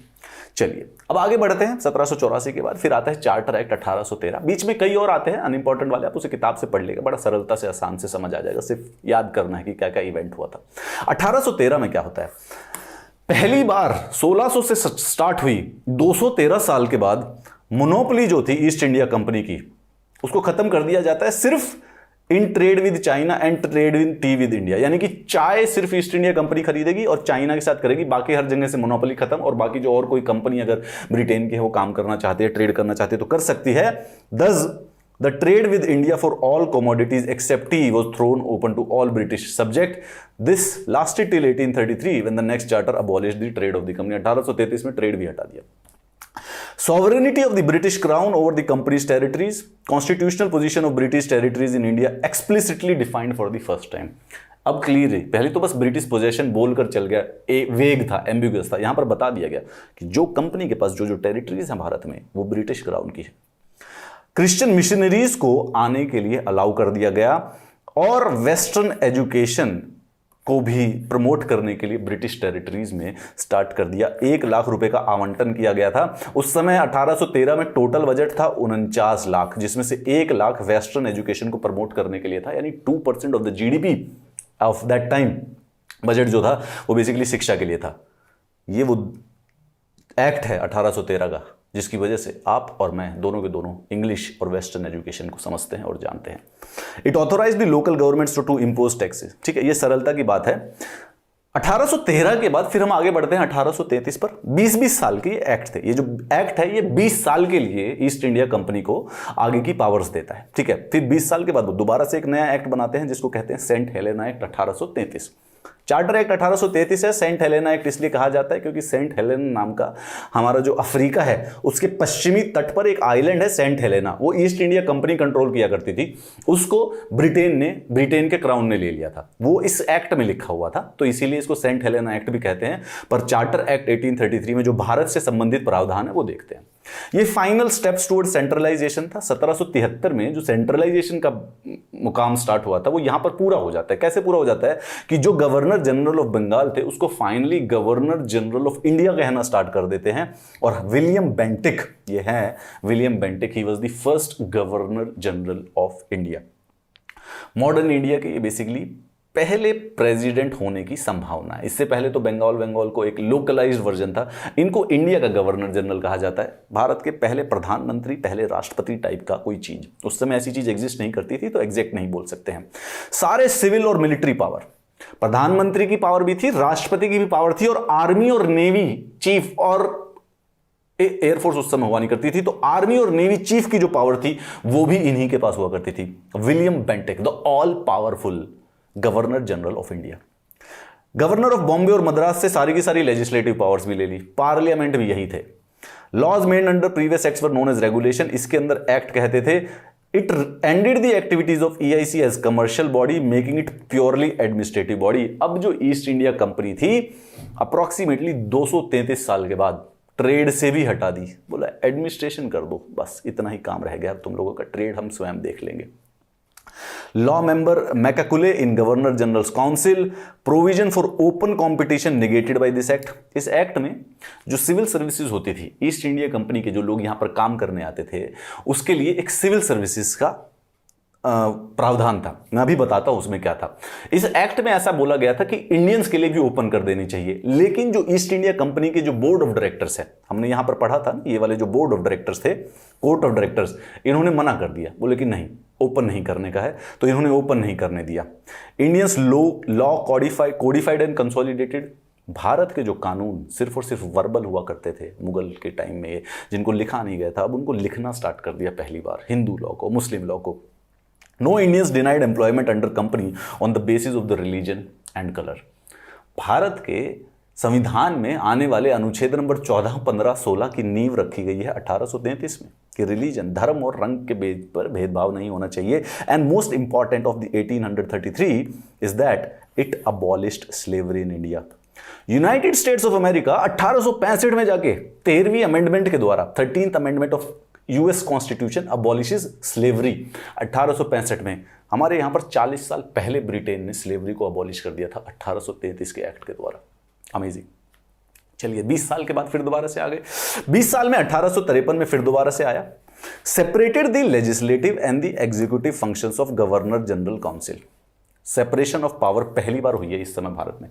चलिए अब आगे बढ़ते हैं। 1784 के बाद फिर आता है चार्टर एक्ट 1813। बीच में कई और आते हैं अनइंपॉर्टेंट वाले, आप उसे किताब से पढ़ लेगा, बड़ा सरलता से आसान से समझ आ जाएगा, सिर्फ याद करना है कि क्या क्या इवेंट हुआ था। 1813 में क्या होता है, पहली बार 1600 से स्टार्ट हुई, 213 साल के बाद मोनोपोली जो थी ईस्ट इंडिया कंपनी की, उसको खत्म कर दिया जाता है सिर्फ in trade with China and trade in T with India. यानी कि चाय सिर्फ ईस्ट इंडिया कंपनी खरीदेगी और चाइना के साथ करेगी, बाकी हर जगह से मोनोपोली खत्म। और बाकी जो और कोई कंपनी अगर ब्रिटेन की है वो काम करना चाहती है, ट्रेड करना चाहती है तो कर सकती है। Thus the trade with India for all commodities except tea was thrown open to all British subject. This lasted till 1833 when the next charter abolished the trade of the company. 1833 में trade भी हटा दिया। Sovereignty of the British Crown over the company's territories, constitutional position of British territories in India explicitly defined for the first time। अब clear है, पहले तो बस British possession बोलकर चल गया, वेग था, एम्बिगुअस था, यहां पर बता दिया गया कि जो कंपनी के पास जो जो टेरिटरीज हैं भारत में वो ब्रिटिश क्राउन की है। क्रिश्चियन मिशनरीज को आने के लिए अलाउ कर दिया गया और वेस्टर्न एजुकेशन को भी प्रमोट करने के लिए ब्रिटिश टेरिटरीज में स्टार्ट कर दिया। 1 लाख रुपए का आवंटन किया गया था। उस समय 1813 में टोटल बजट था 49 लाख, जिसमें से 1 लाख वेस्टर्न एजुकेशन को प्रमोट करने के लिए था। यानी 2% of the GDP of that time budget जो था वो बेसिकली शिक्षा के लिए था। ये वो एक्ट है 1813 का जिसकी वजह से आप और मैं दोनों के दोनों इंग्लिश और वेस्टर्न एजुकेशन को समझते हैं और जानते हैं। It authorise the local governments to impose taxes. ठीक है, ये सरलता की बात है। 1813 के बाद फिर हम आगे बढ़ते हैं 1833 पर। 20-20 साल के एक्ट थे। ये जो एक्ट है ये 20 साल के लिए ईस्ट इंडिया कंपनी को आगे की पावर्स देता है। ठीक है, फिर 20 साल के बाद वो दोबारा से एक नया एक्ट बनाते हैं जिसको कहते हैं saint Helena act 1833। Charter act 1833 है। सेंट हेलेना एक्ट इसलिए कहा जाता है क्योंकि सेंट हेलेना नाम का हमारा जो अफ्रीका है उसके पश्चिमी तट पर एक आइलैंड है सेंट हेलेना, वो ईस्ट इंडिया कंपनी कंट्रोल किया करती थी। उसको ब्रिटेन के क्राउन ने ले लिया था, वो इस एक्ट में लिखा हुआ था, तो इसीलिए इसको सेंट हेलेना एक्ट भी कहते हैं। पर चार्टर एक्ट 1833 में जो भारत से संबंधित प्रावधान है वो देखते हैं। ये फाइनल स्टेप्स टुवर्ड सेंट्रलाइजेशन था। 1773 में जो सेंट्रलाइजेशन का मुकाम स्टार्ट हुआ था वो यहां पर पूरा हो जाता है। कैसे पूरा हो जाता है कि जो गवर्नर जनरल ऑफ बंगाल थे उसको finally governor general of India कहना स्टार्ट कर देते हैं। और विलियम बेंटिक, ये है William Bentinck, he was the first governor general of India. Modern India के ये बेसिकली पहले प्रेसिडेंट होने की संभावना है। इससे पहले तो बंगाल को एक लोकलाइज्ड वर्जन था। इनको इंडिया का गवर्नर जनरल कहा जाता है। भारत के पहले प्रधानमंत्री, पहले राष्ट्रपति टाइप का कोई चीज, उस समय ऐसी चीज एग्जिस्ट नहीं करती थी तो एग्जैक्ट नहीं बोल सकते हैं। सारे सिविल और मिलिट्री पावर, प्रधानमंत्री की पावर भी थी, राष्ट्रपति की भी पावर थी, और आर्मी और नेवी चीफ और एयरफोर्स उस समय हुआ नहीं करती थी, तो आर्मी और नेवी चीफ की जो पावर थी वो भी इन्हीं के पास हुआ करती थी। William Bentinck, the all powerful governor general of India. Governor of Bombay और मद्रास से सारी की सारी लेजिस्लेटिव पावर्स भी ले ली। पार्लियामेंट भी यही थे। Laws made under previous acts were known as regulation. इसके अंदर एक्ट कहते थे। It ended the activities of EIC as commercial body, making it purely administrative body. अब जो ईस्ट इंडिया कंपनी थी अप्रोक्सीमेटली 233 साल के बाद ट्रेड से भी हटा दी। बोला एडमिनिस्ट्रेशन कर दो, बस इतना ही काम रह गया, तुम लोगों का ट्रेड हम स्वयं देख लेंगे। Law member Macaulay in governor general's council, provision for open competition negated by this act. इस एक्ट में जो सिविल सर्विसेज होती थी, ईस्ट इंडिया कंपनी के जो लोग यहां पर काम करने आते थे उसके लिए एक सिविल सर्विसेज का प्रावधान था। मैं अभी बताता हूं उसमें क्या था। इस एक्ट में ऐसा बोला गया था कि इंडियंस के लिए भी ओपन कर देनी चाहिए, लेकिन जो ईस्ट इंडिया कंपनी के जो बोर्ड ऑफ डायरेक्टर्स है, हमने यहां पर पढ़ा था ये वाले जो बोर्ड ऑफ डायरेक्टर्स थे, कोर्ट ऑफ डायरेक्टर्स, इन्होंने मना कर दिया। बोले कि नहीं, ओपन नहीं करने का है, तो इन्होंने ओपन नहीं करने दिया। Indians law codified and consolidated. Bharat के जो कानून सिर्फ और सिर्फ वर्बल हुआ करते थे मुगल के टाइम में, जिनको लिखा नहीं गया था, अब उनको लिखना स्टार्ट कर दिया पहली बार, हिंदू लॉ को, मुस्लिम लॉ को। No Indians denied employment under company on the basis of the religion and colour. Bharat के संविधान में आने वाले अनुच्छेद नंबर 14, 15, 16 की नींव रखी गई है 1833 में कि रिलीजन, धर्म और रंग के बेस पर भेदभाव नहीं होना चाहिए। And most important of the 1833 is that it abolished slavery in India. United states of America 1865 में जाके 13वीं अमेंडमेंट के द्वारा 13th amendment of US constitution अबॉलिशेस slavery 1865 में। हमारे यहां पर 40 साल पहले ब्रिटेन ने स्लेवरी को अबॉलिश कर दिया था 1833 के एक्ट के द्वारा। अमेजिंग। चलिए 20 साल के बाद फिर दोबारा से आ गए। 20 साल में 1853 में फिर दोबारा से आया। Separated the legislative and the executive functions of governor general council. Separation of power पहली बार हुई है इस समय भारत में।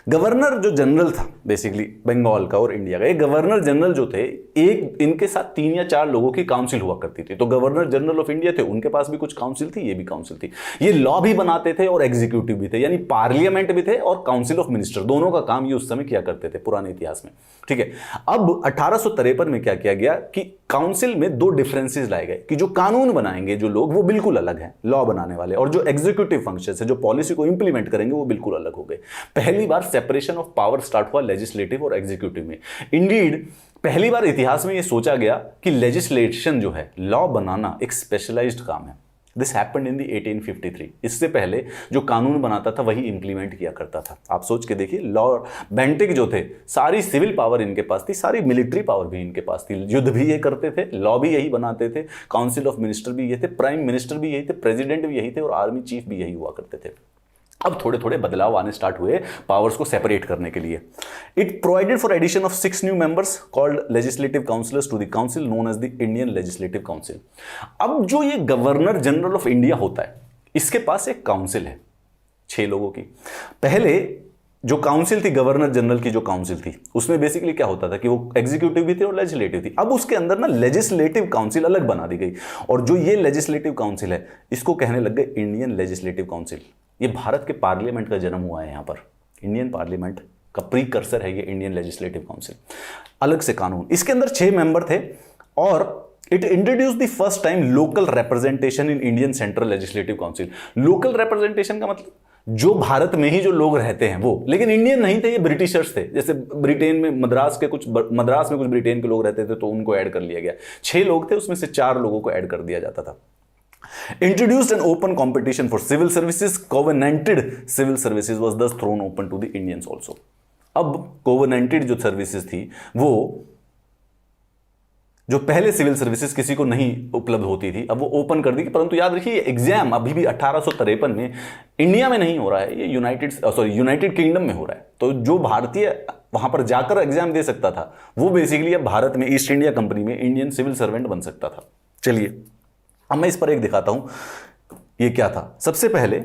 गवर्नर जो जनरल था बेसिकली बंगाल का और इंडिया का, ये गवर्नर जनरल जो थे, एक इनके साथ 3 या 4 लोगों की काउंसिल हुआ करती थी। तो गवर्नर जनरल ऑफ इंडिया थे, उनके पास भी कुछ काउंसिल थी, ये भी काउंसिल थी। ये लॉ भी बनाते थे और एग्जीक्यूटिव भी थे, यानी पार्लियामेंट भी थे और काउंसिल ऑफ मिनिस्टर, दोनों का काम ये उस समय किया करते थे पुराने इतिहास में। ठीक है, अब 1853 में क्या किया गया कि काउंसिल में 2 डिफरेंसेस लाए गए कि जो कानून बनाएंगे जो लोग वो बिल्कुल अलग हैं, लॉ बनाने वाले, और जो एग्जीक्यूटिव फंक्शन है, जो पॉलिसी को इंप्लीमेंट करेंगे, वो बिल्कुल अलग हो गए। पहली बार सेपरेशन ऑफ पावर स्टार्ट हुआ लेजिस्लेटिव और एग्जीक्यूटिव में। इंडीड पहली बार इतिहास में यह सोचा गया कि लेजिस्लेशन जो है, लॉ बनाना, एक स्पेशलाइज्ड काम है। This happened in the 1853। इससे पहले जो कानून बनाता था वही इंप्लीमेंट किया करता था। आप सोच के देखिए, लॉर्ड बेंटिक जो थे, सारी सिविल पावर इनके पास थी, सारी मिलिट्री पावर भी इनके पास थी, युद्ध भी ये करते थे, लॉ भी यही बनाते थे, काउंसिल ऑफ मिनिस्टर भी ये थे, प्राइम मिनिस्टर भी यही थे, प्रेसिडेंट भी यही थे और आर्मी चीफ भी यही हुआ करते थे। अब थोड़े थोड़े बदलाव आने स्टार्ट हुए पावर्स को सेपरेट करने के लिए। It provided for addition of 6 new members called legislative councillors to the council known as the Indian legislative council. अब जो ये गवर्नर जनरल ऑफ इंडिया होता है, इसके पास एक काउंसिल है 6 लोगों की। पहले जो काउंसिल थी, गवर्नर जनरल की जो काउंसिल थी, उसमें बेसिकली क्या होता था कि वो एग्जीक्यूटिव भी थी और लेजिस्लेटिव थी। अब उसके अंदर ना लेजिस्लेटिव काउंसिल अलग बना दी गई, और जो ये लेजिस्लेटिव काउंसिल है, इसको कहने लग गए इंडियन लेजिस्लेटिव काउंसिल। ये भारत के पार्लियामेंट का जन्म हुआ है। यहाँ पर इंडियन पार्लियामेंट का प्रीकर्सर है ये इंडियन लेजिस्लेटिव काउंसिल। अलग से कानून, इसके अंदर 6 मेंबर थे, और it introduce the first time local representation in Indian central legislative council. Local representation का मतलब जो भारत में ही जो लोग रहते हैं वो, लेकिन इंडियन नहीं थे, ये ब्रिटिशर्स थे। जैसे ब्रिटेन में मद्रास में कुछ ब्रिटेन के लोग रहते थे, तो उनको ऐड कर लिया गया। 6 लोग थे, उसमें से 4 लोगों को ऐड कर दिया जाता था। Introduced an open competition for civil services, covenanted civil services was thus thrown open to the Indians also. अब covenanted जो सर्विसेज थी, वो जो पहले सिविल सर्विसेज किसी को नहीं उपलब्ध होती थी, अब वो ओपन कर दी। परंतु याद रखिए, एग्जाम अभी भी 1853 में इंडिया में नहीं हो रहा है, ये यूनाइटेड किंगडम में हो रहा है। तो जो भारतीय वहां पर जाकर एग्जाम दे सकता था, वो बेसिकली अब भारत में ईस्ट इंडिया कंपनी में इंडियन सिविल सर्वेंट बन सकता था। चलिए अब मैं इस पर एक दिखाता हूं ये क्या था। सबसे पहले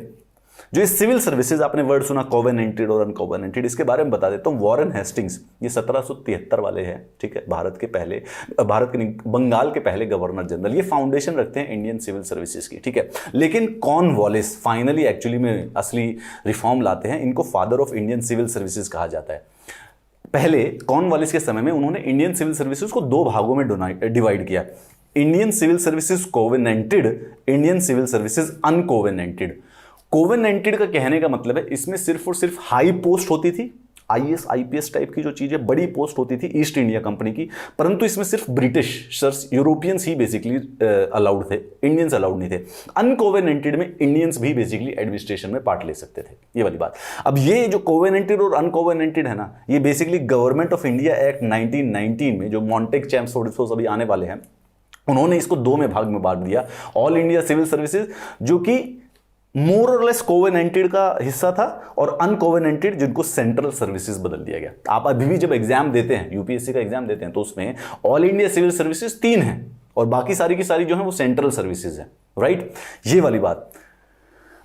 जो ये सिविल सर्विसेज, आपने वर्ड सुना कोवेनेंटेड और अनकोवेनेंटेड, इसके बारे में बता देता हूं। वॉरेन हेस्टिंग्स, ये 1773 वाले हैं, ठीक है, भारत के नहीं, बंगाल के पहले गवर्नर जनरल। ये फाउंडेशन रखते हैं इंडियन सिविल सर्विसेज की, ठीक है। लेकिन कॉर्नवालिस फाइनली एक्चुअली में असली रिफॉर्म लाते हैं। इनको father of Indian civil services कहा जाता है। पहले कॉर्नवालिस के समय में उन्होंने इंडियन सिविल सर्विसेज को 2 भागों में डिवाइड किया, Indian civil services covenanted, Indian civil services uncovenanted. Covenanted का कहने का मतलब है इसमें सिर्फ और सिर्फ हाई पोस्ट होती थी, आईएएस आईपीएस टाइप की जो चीजें, बड़ी पोस्ट होती थी ईस्ट इंडिया कंपनी की, परंतु इसमें सिर्फ ब्रिटिशर्स, यूरोपियंस ही बेसिकली अलाउड थे, इंडियंस अलाउड नहीं थे। अनकोवेनेंटेड में इंडियंस भी बेसिकली एडमिनिस्ट्रेशन में पार्ट ले सकते थे, ये वाली बात। अब ये जो कोवेनेंटेड और अनकोवेनेंटेड है ना, ये basically government of India act 1919 में, जो मॉन्टेक चैम्सफोर्ड अभी आने वाले हैं, उन्होंने इसको 2 में भाग में बांट दिया। ऑल इंडिया सिविल सर्विसेज जो कि मोर और लेस कोवेनेंटेड का हिस्सा था, और अनकोवेनेंटेड जिनको सेंट्रल सर्विसेज बदल दिया गया। आप अभी भी जब एग्जाम देते हैं, यूपीएससी का एग्जाम देते हैं, तो उसमें ऑल इंडिया सिविल सर्विसेज 3 हैं और बाकी सारी की सारी जो है वो सेंट्रल सर्विसेज है, राइट। ये वाली बात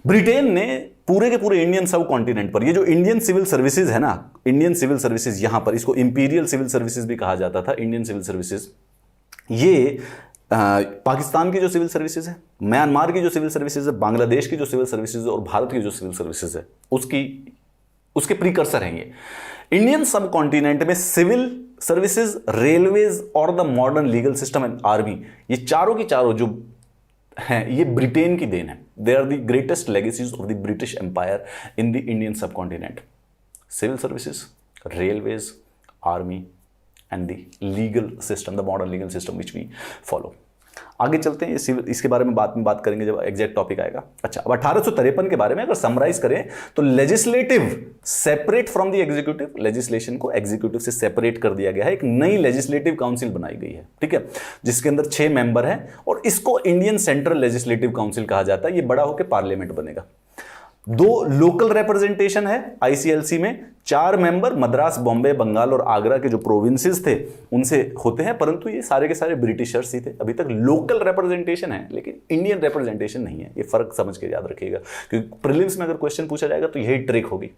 ब्रिटेन ने पूरे के पूरे इंडियन सब कॉन्टिनेंट पर, ये जो इंडियन सिविल सर्विसेज है ना, इंडियन सिविल सर्विसेज, यहां पर इसको इंपीरियल सिविल सर्विसेज भी कहा जाता था, इंडियन सिविल सर्विसेज। ये पाकिस्तान की जो सिविल सर्विसेज है, म्यांमार की जो सिविल सर्विसेज है, बांग्लादेश की जो सिविल सर्विसेज है और भारत की जो सिविल सर्विसेज है, उसके प्रीकर्सर हैं ये। इंडियन सब कॉन्टिनेंट में सिविल सर्विसेज, रेलवेज और the modern legal system and army, ये चारों की चारों जो हैं, ये ब्रिटेन की देन है। They are the greatest legacies of the British empire in the Indian subcontinent. Civil services, railways, army and the legal system, the modern legal system which we follow. आगे चलते हैं, इसके बारे में बात करेंगे जब एग्जैक्ट टॉपिक आएगा। अच्छा, अब 1853 के बारे में अगर समराइज करें तो legislative separate from the executive, legislation को एग्जीक्यूटिव से सेपरेट कर दिया गया है। एक नई लेजिस्लेटिव काउंसिल बनाई गई है, ठीक है, जिसके अंदर 6 मेंबर हैं और इसको इंडियन सेंट्रल लेजिस्लेटिव काउंसिल कहा जाता है। ये बड़ा होकर पार्लियामेंट बनेगा। 2 लोकल रिप्रेजेंटेशन है आईसीएलसी में, 4 मेंबर मद्रास, बॉम्बे, बंगाल और आगरा के जो प्रोविंसेस थे उनसे होते हैं, परंतु ये सारे के सारे ब्रिटिशर्स ही थे। अभी तक लोकल रिप्रेजेंटेशन है लेकिन इंडियन रिप्रेजेंटेशन नहीं है। ये फर्क समझ के याद रखिएगा, क्योंकि प्रीलिम्स में अगर क्वेश्चन पूछा जाएगा तो यही ट्रिक होगी।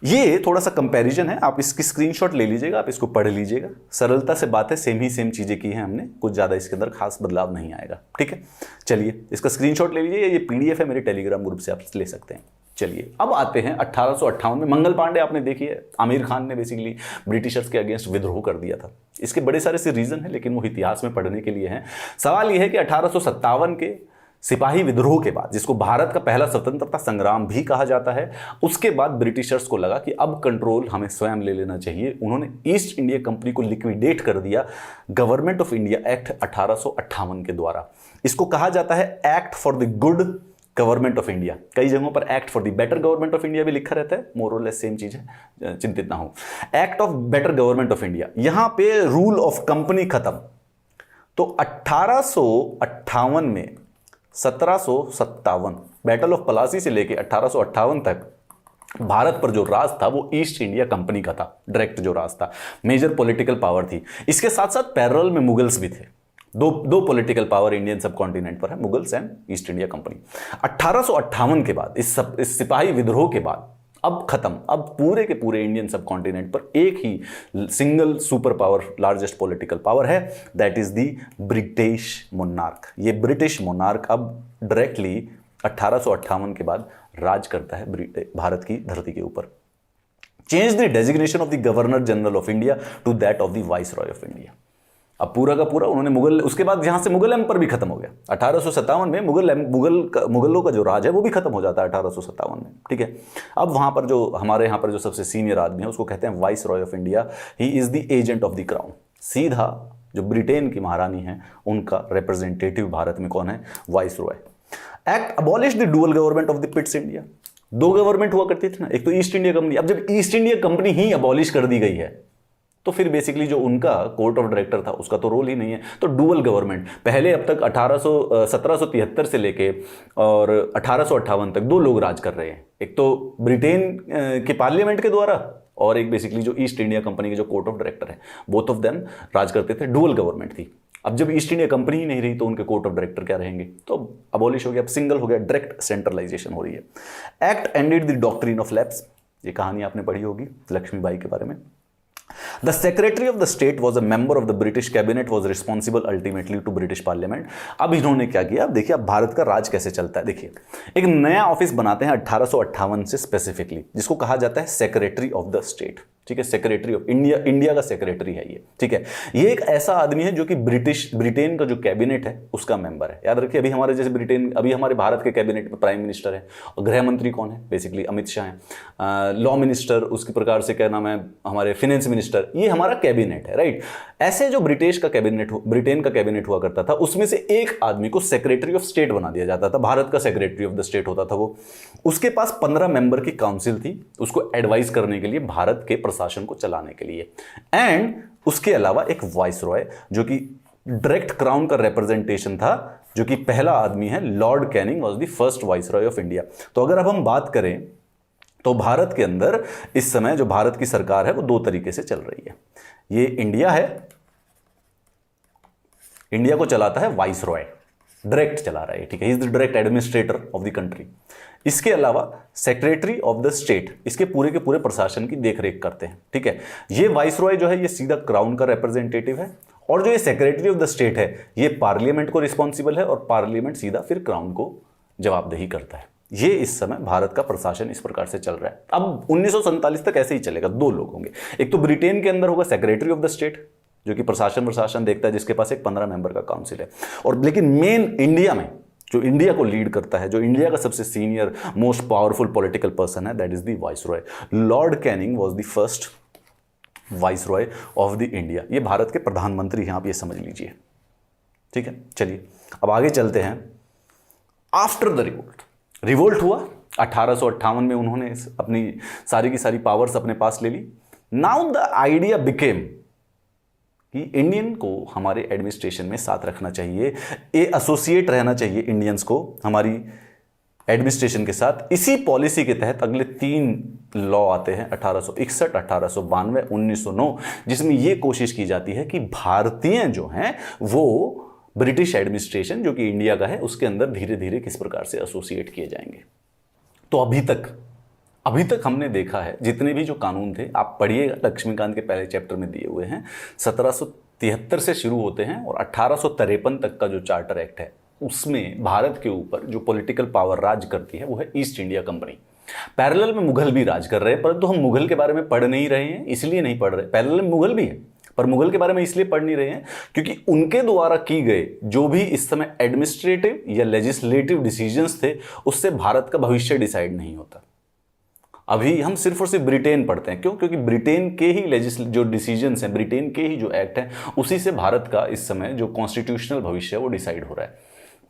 ये थोड़ा सा कंपैरिजन है, आप इसकी स्क्रीनशॉट ले लीजिएगा, आप इसको पढ़ लीजिएगा। सरलता से बात है, सेम चीजें की हैं हमने, कुछ ज्यादा इसके अंदर खास बदलाव नहीं आएगा, ठीक है। चलिए इसका स्क्रीनशॉट ले लीजिए, ये पीडीएफ है मेरे टेलीग्राम ग्रुप से, आप ले सकते हैं। चलिए अब आते हैं 1858 में। मंगल पांडे आपने देखी है, आमिर खान ने बेसिकली ब्रिटिशर्स के अगेंस्ट विद्रोह कर दिया था। इसके बड़े सारे से रीजन है लेकिन वो इतिहास में पढ़ने के लिए हैं। सवाल यह है कि 1857 के सिपाही विद्रोह के बाद, जिसको भारत का पहला स्वतंत्रता संग्राम भी कहा जाता है, उसके बाद ब्रिटिशर्स को लगा कि अब कंट्रोल हमें स्वयं ले लेना चाहिए। उन्होंने ईस्ट इंडिया कंपनी को लिक्विडेट कर दिया गवर्नमेंट ऑफ इंडिया एक्ट 1858 के द्वारा। इसको कहा जाता है act for the good government of India. कई जगहों पर act for the better government of India भी लिखा रहता है, मोर और लेस सेम चीज है, चिंतित ना हो। Act of better government of India, यहां पे रूल ऑफ कंपनी खत्म। तो 1858 में 1757 बैटल ऑफ पलासी से लेके 1858 तक भारत पर जो राज था वो ईस्ट इंडिया कंपनी का था, डायरेक्ट जो राज था, मेजर पॉलिटिकल पावर थी। इसके साथ साथ पैरेलल में मुगल्स भी थे। दो political power Indian subcontinent पर है, Mughals and east India company. 1858 के बाद इस सिपाही विद्रोह के बाद अब खत्म। अब पूरे के पूरे इंडियन सब कॉन्टिनेंट पर एक ही single super power, largest political power है, that is the British monarch. ये ब्रिटिश मोनार्क अब डायरेक्टली 1858 के बाद राज करता है भारत की धरती के ऊपर। Change the designation of the governor general of India to that of the viceroy of India. अब पूरा का पूरा उन्होंने मुगल, उसके बाद यहां से मुगल एम्पायर भी खत्म हो गया। 1857 में मुगलों का जो राज है वो भी खत्म हो जाता है 1857 में, ठीक है। अब वहां पर जो हमारे यहां पर जो सबसे सीनियर आदमी है उसको कहते हैं vice Roy of India. He is the agent of the crown. सीधा जो ब्रिटेन की महारानी है उनका रिप्रेजेंटेटिव भारत में कौन है? Vice Roy. Act abolish the dual government of the Pitt's India. 2 government हुआ करती थी ना, एक तो ईस्ट इंडिया कंपनी। अब जब ईस्ट इंडिया कंपनी ही अबॉलिश कर दी गई है तो फिर बेसिकली जो उनका कोर्ट ऑफ डायरेक्टर था उसका तो रोल ही नहीं है। तो डुअल गवर्नमेंट पहले अब तक 1773 से लेके और 1858 तक 2 लोग राज कर रहे हैं, एक तो ब्रिटेन के पार्लियामेंट के द्वारा और एक बेसिकली जो ईस्ट इंडिया कंपनी के जो कोर्ट ऑफ डायरेक्टर है, बोथ ऑफ देम राज करते थे। डुअल गवर्नमेंट थी। अब जब ईस्ट इंडिया कंपनी ही नहीं रही तो उनके कोर्ट ऑफ डायरेक्टर क्या रहेंगे? तो अबॉलिश हो गया, अब सिंगल हो गया, डायरेक्ट सेंट्रलाइजेशन हो रही है। Act ended the doctrine of lapse. ये कहानी आपने पढ़ी होगी लक्ष्मीबाई के बारे में। The Secretary of the State was a member of the British Cabinet, was responsible ultimately to British Parliament। अब इन्होंने क्या किया? अब देखिए अब भारत का राज कैसे चलता है। देखिए एक नया ऑफिस बनाते हैं 1858 से स्पेसिफिकली, जिसको कहा जाता है सेक्रेटरी ऑफ द स्टेट, ठीक है। सेक्रेटरी ऑफ इंडिया, इंडिया का सेक्रेटरी है ये, ठीक है। ये एक ऐसा आदमी है जो कि ब्रिटेन का जो कैबिनेट है उसका मेंबर है। याद रखिए, अभी हमारे जैसे अभी हमारे भारत के कैबिनेट में प्राइम मिनिस्टर है और गृह मंत्री कौन है? बेसिकली अमित शाह है। लॉ मिनिस्टर, उसके प्रकार से क्या नाम है, हमारे फाइनेंस मिनिस्टर, ये हमारा कैबिनेट है, राइट। ऐसे जो ब्रिटेन का कैबिनेट हुआ करता था उसमें से एक आदमी को सेक्रेटरी ऑफ स्टेट बना दिया जाता था। भारत का सेक्रेटरी ऑफ द स्टेट होता था वो। उसके पास 15 मेंबर की काउंसिल थी उसको एडवाइस करने के लिए, भारत के प्रशासन को चलाने के लिए। एंड उसके अलावा एक वाइसरॉय जो कि डायरेक्ट क्राउन का रिप्रेजेंटेशन था, जो कि पहला आदमी है, Lord Canning was the first viceroy of India. तो अगर अब हम बात करें तो भारत के अंदर इस समय जो भारत की सरकार है वो 2 तरीके से चल रही है। ये इंडिया है, इंडिया को चलाता है वाइसरॉय, डायरेक्ट चला रहा है, ठीक है। He is the direct administrator of the country. इसके अलावा सेक्रेटरी ऑफ द स्टेट इसके पूरे के पूरे प्रशासन की देखरेख करते हैं, ठीक है। ये वाइसरॉय जो है ये सीधा क्राउन का रिप्रेजेंटेटिव है, और जो ये सेक्रेटरी ऑफ द स्टेट है ये पार्लियामेंट को रिस्पॉन्सिबल है, और पार्लियामेंट सीधा फिर क्राउन को जवाबदेही करता है। ये इस समय भारत का प्रशासन इस प्रकार से चल रहा है। अब 1947 तक ऐसे ही चलेगा। 2 लोग होंगे, एक तो ब्रिटेन के अंदर होगा सेक्रेटरी ऑफ द स्टेट जो कि प्रशासन देखता है, जिसके पास एक 15 मेंबर का काउंसिल है, और लेकिन मेन इंडिया में जो इंडिया को लीड करता है, जो इंडिया का सबसे senior most powerful political person है, that is the viceroy. Lord Canning was the first viceroy of the India. ये भारत के प्रधानमंत्री हैं, आप ये समझ लीजिए। ठीक है, चलिए अब आगे चलते हैं। आफ्टर द रिवोल्ट हुआ 1858 में, उन्होंने अपनी सारी की सारी पावर्स अपने पास ले ली। नाउ द आइडिया बिकेम कि इंडियन को हमारे एडमिनिस्ट्रेशन में साथ रखना चाहिए, एसोसिएट रहना चाहिए इंडियंस को हमारी एडमिनिस्ट्रेशन के साथ। इसी पॉलिसी के तहत अगले 3 लॉ आते हैं 1861, 1892, 1909, जिसमें यह कोशिश की जाती है कि भारतीय जो हैं वो ब्रिटिश एडमिनिस्ट्रेशन जो कि इंडिया का है उसके अंदर धीरे धीरे किस प्रकार से एसोसिएट किए जाएंगे। तो अभी तक हमने देखा है जितने भी जो कानून थे, आप पढ़िएगा, लक्ष्मीकांत के पहले चैप्टर में दिए हुए हैं, 1773 से शुरू होते हैं और 1853 तक का जो चार्टर एक्ट है उसमें भारत के ऊपर जो पॉलिटिकल पावर राज करती है वो है ईस्ट इंडिया कंपनी। पैरेलल में मुगल भी राज कर रहे हैं, परंतु हम मुगल के बारे में पढ़ नहीं रहे हैं, इसलिए नहीं पढ़ रहे। पैरेलल में मुगल भी है पर मुगल के बारे में इसलिए पढ़ नहीं रहे हैं क्योंकि उनके द्वारा की गए जो भी इस समय एडमिनिस्ट्रेटिव या लेजिस्लेटिव डिसीजंस थे उससे भारत का भविष्य डिसाइड नहीं होता। अभी हम सिर्फ और सिर्फ ब्रिटेन पढ़ते हैं। क्यों? क्योंकि ब्रिटेन के ही जो डिसीजंस हैं, ब्रिटेन के ही जो एक्ट हैं, उसी से भारत का इस समय जो कॉन्स्टिट्यूशनल भविष्य है वो डिसाइड हो रहा है।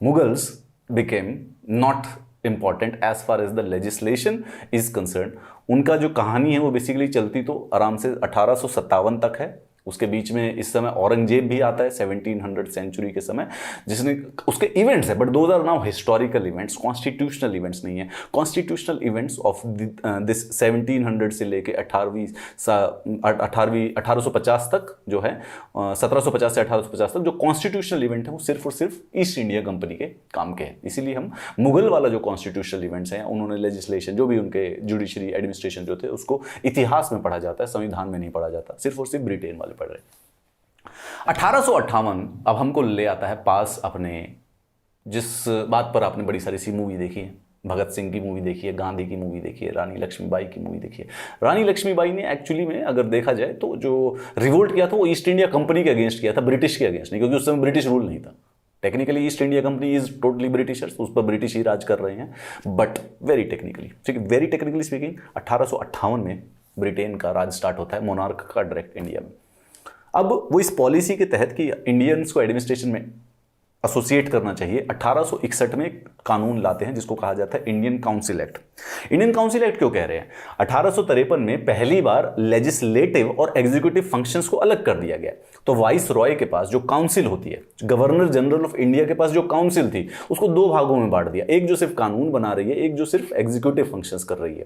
Mughals became not important as far as the legislation is concern. उनका जो कहानी है वो बेसिकली चलती तो आराम से 1857 तक है। उसके बीच में इस समय औरंगजेब भी आता है 1700 सेंचुरी के समय, जिसने उसके इवेंट्स है but those are now historical events, constitutional events नहीं है। कॉन्स्टिट्यूशनल इवेंट्स ऑफ दिस 1700 से लेके 1850 तक जो है 1750 से 1850 तक जो कॉन्स्टिट्यूशनल इवेंट है वो सिर्फ और सिर्फ ईस्ट इंडिया कंपनी के काम के हैं। इसीलिए हम मुगल वाला जो कॉन्स्टिट्यूशनल इवेंट्स हैं, उन्होंने लेजिस्लेशन जो भी उनके जुडिशरी एडमिनिस्ट्रेशन जो थे उसको इतिहास में पढ़ा जाता है, संविधान में नहीं पढ़ा जाता, सिर्फ और सिर्फ ब्रिटेन वाले पढ़ रहे। 1858 अब हमको ले आता है पास अपने, जिस बात पर आपने बड़ी सारी सी मूवी देखी है, भगत सिंह की मूवी देखी है, गांधी की मूवी देखी है, रानी लक्ष्मीबाई की मूवी देखी है। रानी लक्ष्मीबाई ने एक्चुअली में अगर देखा जाए तो जो रिवोल्ट किया था वो ईस्ट इंडिया कंपनी के अगेंस्ट किया था, ब्रिटिश के अगेंस्ट नहीं, क्योंकि उस समय ब्रिटिश रूल नहीं था। Technically east India company is totally Britishers, उस पर ब्रिटिश ही राज कर रहे हैं, बट वेरी टेक्निकली, ठीक है, वेरी टेक्निकली स्पीकिंग 1858 में ब्रिटेन का राज स्टार्ट होता है, मोनार्क का डायरेक्ट इंडिया में। अब वो इस पॉलिसी के तहत कि इंडियंस को एडमिनिस्ट्रेशन में एसोसिएट करना चाहिए, 1861 में कानून लाते हैं जिसको कहा जाता है Indian council act. Indian council act क्यों कह रहे हैं? 1853 में पहली बार लेजिस्लेटिव और एग्जीक्यूटिव फंक्शंस को अलग कर दिया गया। तो वाइस रॉय के पास जो काउंसिल होती है, गवर्नर जनरल ऑफ इंडिया के पास जो काउंसिल थी, उसको 2 भागों में बांट दिया, एक जो सिर्फ कानून बना रही है, एक जो सिर्फ एग्जीक्यूटिव फंक्शंस कर रही है।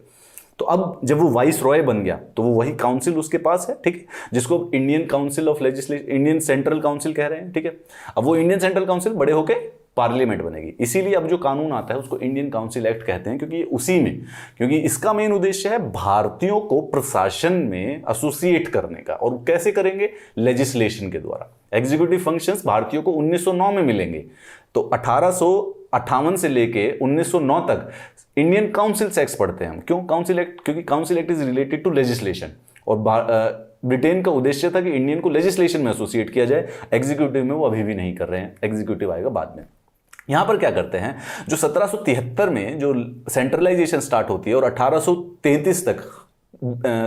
तो अब जब वो वाइस रॉय बन गया तो वो वही काउंसिल उसके पास है, ठीक है, जिसको Indian council of legislation, Indian central council कह रहे हैं, ठीक है। अब वो इंडियन सेंट्रल काउंसिल बड़े होके पार्लियामेंट बनेगी, इसीलिए अब जो कानून आता है उसको इंडियन काउंसिल एक्ट कहते हैं, क्योंकि उसी में, क्योंकि इसका मेन उद्देश्य है भारतीयों को प्रशासन में एसोसिएट करने का। और कैसे करेंगे? लेजिस्लेशन के द्वारा। एग्जीक्यूटिव फंक्शंस भारतीयों को 1909 में मिलेंगे, तो 1858 से लेके 1909 तक इंडियन काउंसिल एक्ट पढ़ते हैं हम। क्यों काउंसिल एक्ट? क्योंकि council act is related to legislation, और ब्रिटेन का उद्देश्य था कि इंडियन को लेजिस्लेशन में एसोसिएट किया जाए। एग्जीक्यूटिव में वो अभी भी नहीं कर रहे हैं, एग्जीक्यूटिव आएगा बाद में। यहां पर क्या करते हैं, जो 1773 में जो सेंट्रलाइजेशन स्टार्ट होती है और 1833 तक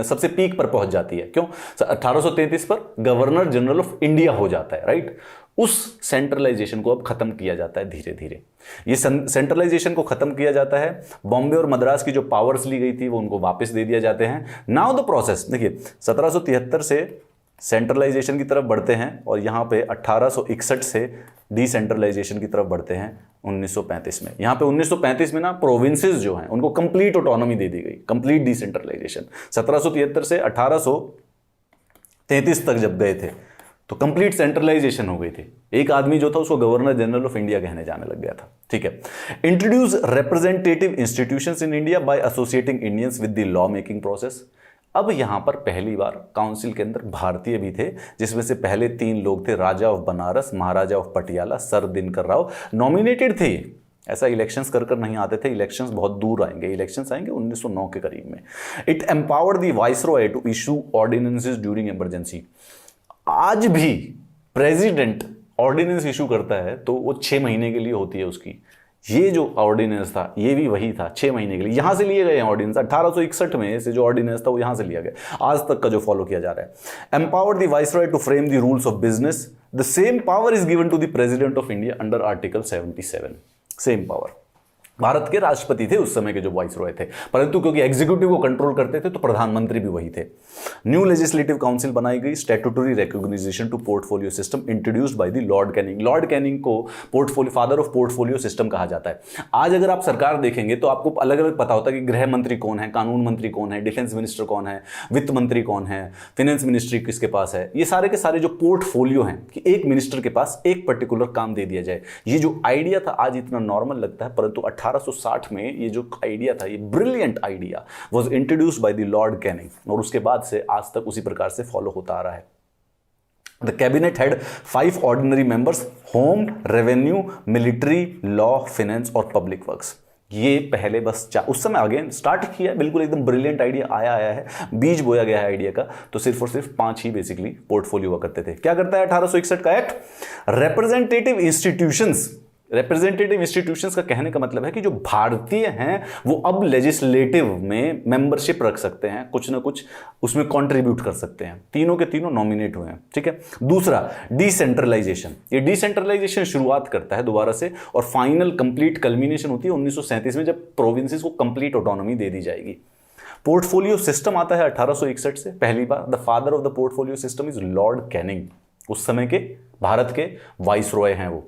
सबसे पीक पर पहुंच जाती है। क्यों? 1833 पर गवर्नर जनरल ऑफ इंडिया हो जाता है, राइट। उस सेंट्रलाइजेशन को अब खत्म किया जाता है धीरे धीरे। ये सेंट्रलाइजेशन को खत्म किया जाता है, बॉम्बे और मद्रास की जो पावर्स ली गई थी वो उनको वापस दे दिया जाते हैं। नाउ द प्रोसेस, देखिए 1773 से सेंट्रलाइजेशन की तरफ बढ़ते हैं और यहाँ पे 1861 से डिसेंट्रलाइजेशन की तरफ बढ़ते हैं 1935 में। यहाँ पे 1935 में ना प्रोविंसेस जो हैं उनको कंप्लीट ऑटोनॉमी दे दी गई, कंप्लीट डिसेंट्रलाइजेशन। 1773 से 1833 तक जब गए थे तो कंप्लीट सेंट्रलाइजेशन हो गई थी। एक आदमी जो था उसको गवर्नर जनरल ऑफ इंडिया कहने जाने लग गया था, ठीक है। Introduce representative institutions in India by associating Indians with the law making process. अब यहां पर पहली बार काउंसिल के अंदर भारतीय भी थे, जिसमें से पहले 3 लोग थे, Raja of Banaras, Maharaja of Patiala, sir Dinkar Rao. Nominated थे, ऐसा इलेक्शंस कर नहीं आते थे, इलेक्शंस बहुत दूर आएंगे, इलेक्शंस आएंगे 1909 के करीब में। It empowered the viceroy to issue ordinances during emergency. आज भी प्रेसिडेंट ऑर्डिनेंस इशू करता है तो वो 6 महीने के लिए होती है उसकी, ये जो ऑर्डिनेंस था ये भी वही था 6 महीने के लिए, यहां से लिए गए हैं ऑर्डिनेंस। 1861 में से जो ऑर्डिनेंस था वो यहां से लिया गया, आज तक का जो फॉलो किया जा रहा है। Empower the viceroy to frame the rules of business, the same power is given to the president of India under article 77। Same power, Bharat के राष्ट्रपति थे उस समय के जो वाइसरॉय थे, परंतु क्योंकि एग्जीक्यूटिव को कंट्रोल करते थे तो प्रधानमंत्री भी वही थे। न्यू लेजिस्लेटिव काउंसिल बनाई गई, statutory recognition to portfolio system introduced by the Lord Canning. Lord Canning को portfolio, father of portfolio system कहा जाता है। आज अगर आप सरकार देखेंगे तो आपको अलग अलग पता होता है कि गृह मंत्री कौन है, कानून मंत्री कौन है, डिफेंस मिनिस्टर कौन है, वित्त मंत्री कौन है, फाइनेंस मिनिस्ट्री किसके पास है। ये सारे के सारे जो पोर्टफोलियो हैं कि एक मिनिस्टर के पास एक पर्टिकुलर काम दे दिया जाए, ये जो आइडिया था आज इतना नॉर्मल लगता है, परंतु 1860 में ये जो आइडिया था, ये brilliant idea was introduced by the Lord Canning और उसके बाद से आज तक उसी प्रकार से फॉलो होता आ रहा है। The cabinet had 5 ordinary members, home, revenue, military, law, finance और पब्लिक वर्क्स। ये पहले बस उस समय अगेन स्टार्ट किया, बिल्कुल एकदम ब्रिलियंट आइडिया आया है, बीज बोया गया है आइडिया का, तो सिर्फ और सिर्फ 5 ही बेसिकली पोर्टफोलियो हुआ करते थे। क्या करता है 1861 का एक्ट? रिप्रेजेंटेटिव इंस्टीट्यूशंस का कहने का मतलब है कि जो भारतीय हैं वो अब लेजिस्लेटिव में मेंबरशिप रख सकते हैं, कुछ ना कुछ उसमें कंट्रीब्यूट कर सकते हैं। तीनों के तीनों नॉमिनेट हुए हैं, ठीक है। दूसरा, डिसेंट्रलाइजेशन। ये डिसेंट्रलाइजेशन शुरुआत करता है दोबारा से और फाइनल कंप्लीट कल्मिनेशन होती है 1937 में, जब प्रोविंसेस को कंप्लीट ऑटोनॉमी दे दी जाएगी। पोर्टफोलियो सिस्टम आता है 1861 से पहली बार। The father of the portfolio system is Lord Canning, उस समय के भारत के वाइसरॉय हैं वो।